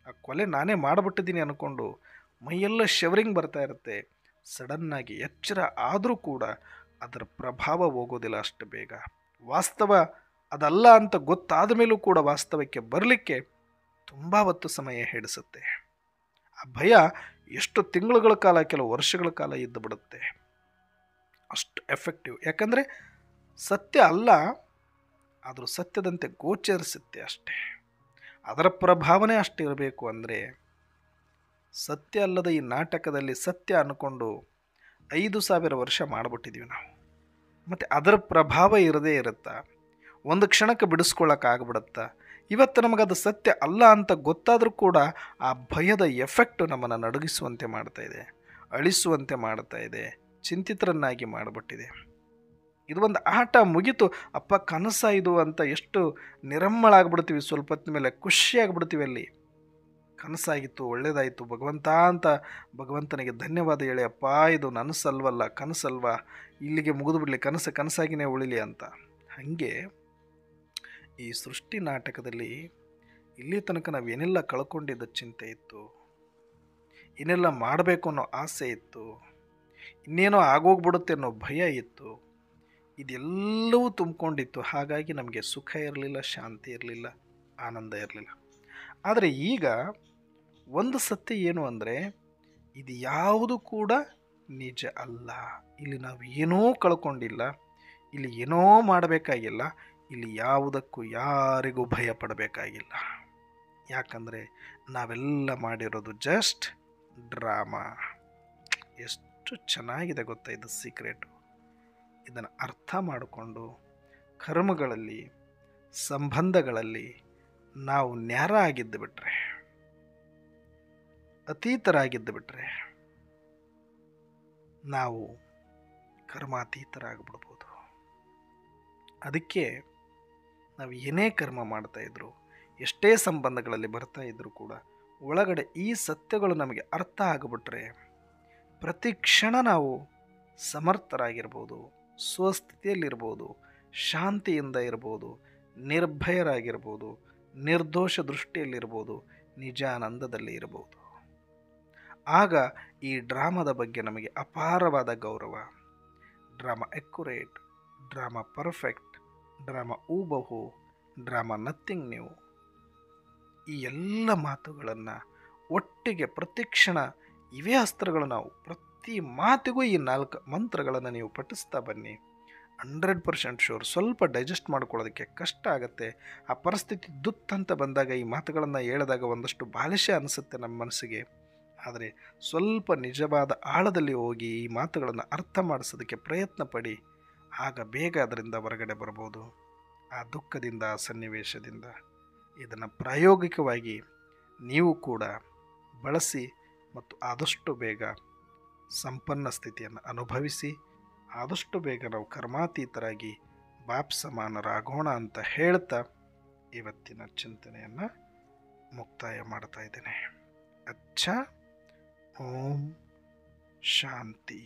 ಆ ಕೊಲೆ ನಾನೇ ಮಾಡಿಬಿಟ್ಟಿದ್ದೀನಿ ಅಂದ್ಕೊಂಡು ಮೈಯೆಲ್ಲ ಶವರಿಂಗ್ ಬರ್ತಾ ಇರುತ್ತೆ. ಸಡನ್ನಾಗಿ ಎಚ್ಚರ ಆದರೂ ಕೂಡ ಅದರ ಪ್ರಭಾವ ಹೋಗೋದಿಲ್ಲ ಅಷ್ಟು ಬೇಗ. ವಾಸ್ತವ ಅದಲ್ಲ ಅಂತ ಗೊತ್ತಾದ ಮೇಲೂ ಕೂಡ ವಾಸ್ತವಕ್ಕೆ ಬರಲಿಕ್ಕೆ ತುಂಬ ಹೊತ್ತು ಸಮಯ ಹಿಡಿಸುತ್ತೆ. ಆ ಭಯ ಎಷ್ಟು ತಿಂಗಳುಗಳ ಕಾಲ, ಕೆಲವು ವರ್ಷಗಳ ಕಾಲ ಇದ್ದು ಬಿಡುತ್ತೆ. ಅಷ್ಟು ಎಫೆಕ್ಟಿವ್. ಯಾಕಂದರೆ ಸತ್ಯ ಅಲ್ಲ, ಆದರೂ ಸತ್ಯದಂತೆ ಗೋಚರಿಸುತ್ತೆ ಅಷ್ಟೇ. ಅದರ ಪ್ರಭಾವನೆ ಅಷ್ಟು ಇರಬೇಕು. ಅಂದರೆ ಸತ್ಯ ಅಲ್ಲದ ಈ ನಾಟಕದಲ್ಲಿ ಸತ್ಯ ಅಂದ್ಕೊಂಡು 5,000 ವರ್ಷ ಮಾಡಿಬಿಟ್ಟಿದ್ದೀವಿ ನಾವು. ಮತ್ತು ಅದರ ಪ್ರಭಾವ ಇರದೇ ಇರುತ್ತಾ, ಒಂದು ಕ್ಷಣಕ್ಕೆ ಬಿಡಿಸ್ಕೊಳ್ಳೋಕ್ಕಾಗ್ಬಿಡುತ್ತಾ? ಇವತ್ತು ನಮಗದು ಸತ್ಯ ಅಲ್ಲ ಅಂತ ಗೊತ್ತಾದರೂ ಕೂಡ ಆ ಭಯದ ಎಫೆಕ್ಟು ನಮ್ಮನ್ನು ನಡುಗಿಸುವಂತೆ ಮಾಡ್ತಾ ಇದೆ, ಅಳಿಸುವಂತೆ ಮಾಡ್ತಾ ಇದೆ, ಚಿಂತಿತರನ್ನಾಗಿ ಮಾಡಿಬಿಟ್ಟಿದೆ. ಇದು ಒಂದು ಆಟ ಮುಗೀತು, ಅಪ್ಪ ಕನಸ ಇದು ಅಂತ ಎಷ್ಟು ನಿರಮ್ಮಳಾಗ್ಬಿಡ್ತೀವಿ. ಸ್ವಲ್ಪ ಹೊತ್ತಿನ ಮೇಲೆ ಖುಷಿಯಾಗ್ಬಿಡ್ತೀವಿ. ಅಲ್ಲಿ ಕನಸಾಗಿತ್ತು, ಒಳ್ಳೇದಾಯಿತು ಭಗವಂತ ಅಂತ ಭಗವಂತನಿಗೆ ಧನ್ಯವಾದ ಹೇಳಿ, ಅಪ್ಪ ಇದು ನನಸಲ್ವಲ್ಲ, ಕನಸಲ್ವಾ, ಇಲ್ಲಿಗೆ ಮುಗಿದು ಬಿಡಲಿ, ಕನಸಾಗಿನೇ ಉಳಿಲಿ ಅಂತ. ಹಾಗೆ ಈ ಸೃಷ್ಟಿ ನಾಟಕದಲ್ಲಿ ಇಲ್ಲಿ ತನಕ ನಾವೇನೆಲ್ಲ ಕಳ್ಕೊಂಡಿದ್ದ ಚಿಂತೆ ಇತ್ತು, ಇನ್ನೆಲ್ಲ ಮಾಡಬೇಕು ಅನ್ನೋ ಆಸೆ ಇತ್ತು, ಇನ್ನೇನೋ ಆಗೋಗ್ಬಿಡುತ್ತೆ ಅನ್ನೋ ಭಯ ಇತ್ತು, ಇದೆಲ್ಲವೂ ತುಂಬಿಕೊಂಡಿತ್ತು. ಹಾಗಾಗಿ ನಮಗೆ ಸುಖ ಇರಲಿಲ್ಲ, ಶಾಂತಿ ಇರಲಿಲ್ಲ, ಆನಂದ ಇರಲಿಲ್ಲ. ಆದರೆ ಈಗ ಒಂದು ಸತ್ಯ ಏನು ಅಂದರೆ, ಇದು ಯಾವುದು ಕೂಡ ನಿಜ ಅಲ್ಲ. ಇಲ್ಲಿ ನಾವು ಏನೂ ಕಳ್ಕೊಂಡಿಲ್ಲ, ಇಲ್ಲಿ ಏನೋ ಮಾಡಬೇಕಾಗಿಲ್ಲ, ಇಲ್ಲಿ ಯಾವುದಕ್ಕೂ ಯಾರಿಗೂ ಭಯ ಪಡಬೇಕಾಗಿಲ್ಲ. ಯಾಕಂದರೆ ನಾವೆಲ್ಲ ಮಾಡಿರೋದು ಜಸ್ಟ್ ಡ್ರಾಮಾ. ಎಷ್ಟು ಚೆನ್ನಾಗಿದೆ ಗೊತ್ತಾ ಇದು ಸೀಕ್ರೆಟು. ಇದನ್ನು ಅರ್ಥ ಮಾಡಿಕೊಂಡು ಕರ್ಮಗಳಲ್ಲಿ, ಸಂಬಂಧಗಳಲ್ಲಿ ನಾವು ನ್ಯಾರ ಆಗಿದ್ದು ಬಿಟ್ರೆ, ಅತೀತರಾಗಿದ್ದು ಬಿಟ್ರೆ, ನಾವು ಕರ್ಮಾತೀತರಾಗ್ಬಿಡ್ಬೋದು. ಅದಕ್ಕೆ ನಾವು ಏನೇ ಕರ್ಮ ಮಾಡ್ತಾ ಇದ್ರು, ಎಷ್ಟೇ ಸಂಬಂಧಗಳಲ್ಲಿ ಬರ್ತಾ ಇದ್ರೂ ಕೂಡ ಒಳಗಡೆ ಈ ಸತ್ಯಗಳು ನಮಗೆ ಅರ್ಥ ಆಗಿಬಿಟ್ರೆ ಪ್ರತಿ ಕ್ಷಣ ನಾವು ಸಮರ್ಥರಾಗಿರ್ಬೋದು, ಸ್ವಸ್ಥಿತಿಯಲ್ಲಿರ್ಬೋದು, ಶಾಂತಿಯಿಂದ ಇರ್ಬೋದು, ನಿರ್ಭಯರಾಗಿರ್ಬೋದು, ನಿರ್ದೋಷ ದೃಷ್ಟಿಯಲ್ಲಿರ್ಬೋದು, ನಿಜಾನಂದದಲ್ಲಿ ಇರ್ಬೋದು. ಆಗ ಈ ಡ್ರಾಮಾದ ಬಗ್ಗೆ ನಮಗೆ ಅಪಾರವಾದ ಗೌರವ. Drama accurate, drama perfect, drama ಊಬಹು, ಡ್ರಾಮಾ ನಥಿಂಗ್ ನ್ಯೂ, ಈ ಎಲ್ಲ ಮಾತುಗಳನ್ನು ಒಟ್ಟಿಗೆ ಪ್ರತಿಕ್ಷಣ ಇವೇ ಅಸ್ತ್ರಗಳು. ನಾವು ಪ್ರತಿ ಮಾತಿಗೂ ಈ 4 ಮಂತ್ರಗಳನ್ನು ನೀವು ಪಠಿಸ್ತಾ ಬನ್ನಿ. 100% ಶೂರ್. ಸ್ವಲ್ಪ ಡೈಜೆಸ್ಟ್ ಮಾಡ್ಕೊಳ್ಳೋದಕ್ಕೆ ಕಷ್ಟ ಆಗುತ್ತೆ. ಆ ಪರಿಸ್ಥಿತಿ ದುತ್ತಂತ ಬಂದಾಗ ಈ ಮಾತುಗಳನ್ನು ಹೇಳಿದಾಗ ಒಂದಷ್ಟು ಬಾಲಿಶ ಅನಿಸುತ್ತೆ ನಮ್ಮ ಮನಸ್ಸಿಗೆ. ಆದರೆ ಸ್ವಲ್ಪ ನಿಜವಾದ ಆಳದಲ್ಲಿ ಹೋಗಿ ಈ ಮಾತುಗಳನ್ನು ಅರ್ಥ ಮಾಡಿಸೋದಕ್ಕೆ ಪ್ರಯತ್ನ ಪಡಿ. ಆಗ ಬೇಗ ಅದರಿಂದ ಹೊರಗಡೆ ಬರ್ಬೋದು, ಆ ದುಃಖದಿಂದ, ಆ ಸನ್ನಿವೇಶದಿಂದ. ಇದನ್ನು ಪ್ರಾಯೋಗಿಕವಾಗಿ ನೀವು ಕೂಡ ಬಳಸಿ ಮತ್ತು ಆದಷ್ಟು ಬೇಗ ಸಂಪನ್ನ ಸ್ಥಿತಿಯನ್ನು ಅನುಭವಿಸಿ, ಆದಷ್ಟು ಬೇಗ ನಾವು ಕರ್ಮಾತೀತರಾಗಿ ಬಾಪ್ ಸಮಾನರಾಗೋಣ ಅಂತ ಹೇಳ್ತಾ ಇವತ್ತಿನ ಚಿಂತನೆಯನ್ನು ಮುಕ್ತಾಯ ಮಾಡ್ತಾ ಇದ್ದೇನೆ. ಅಚ್ಚಾ, ಓಂ ಶಾಂತಿ.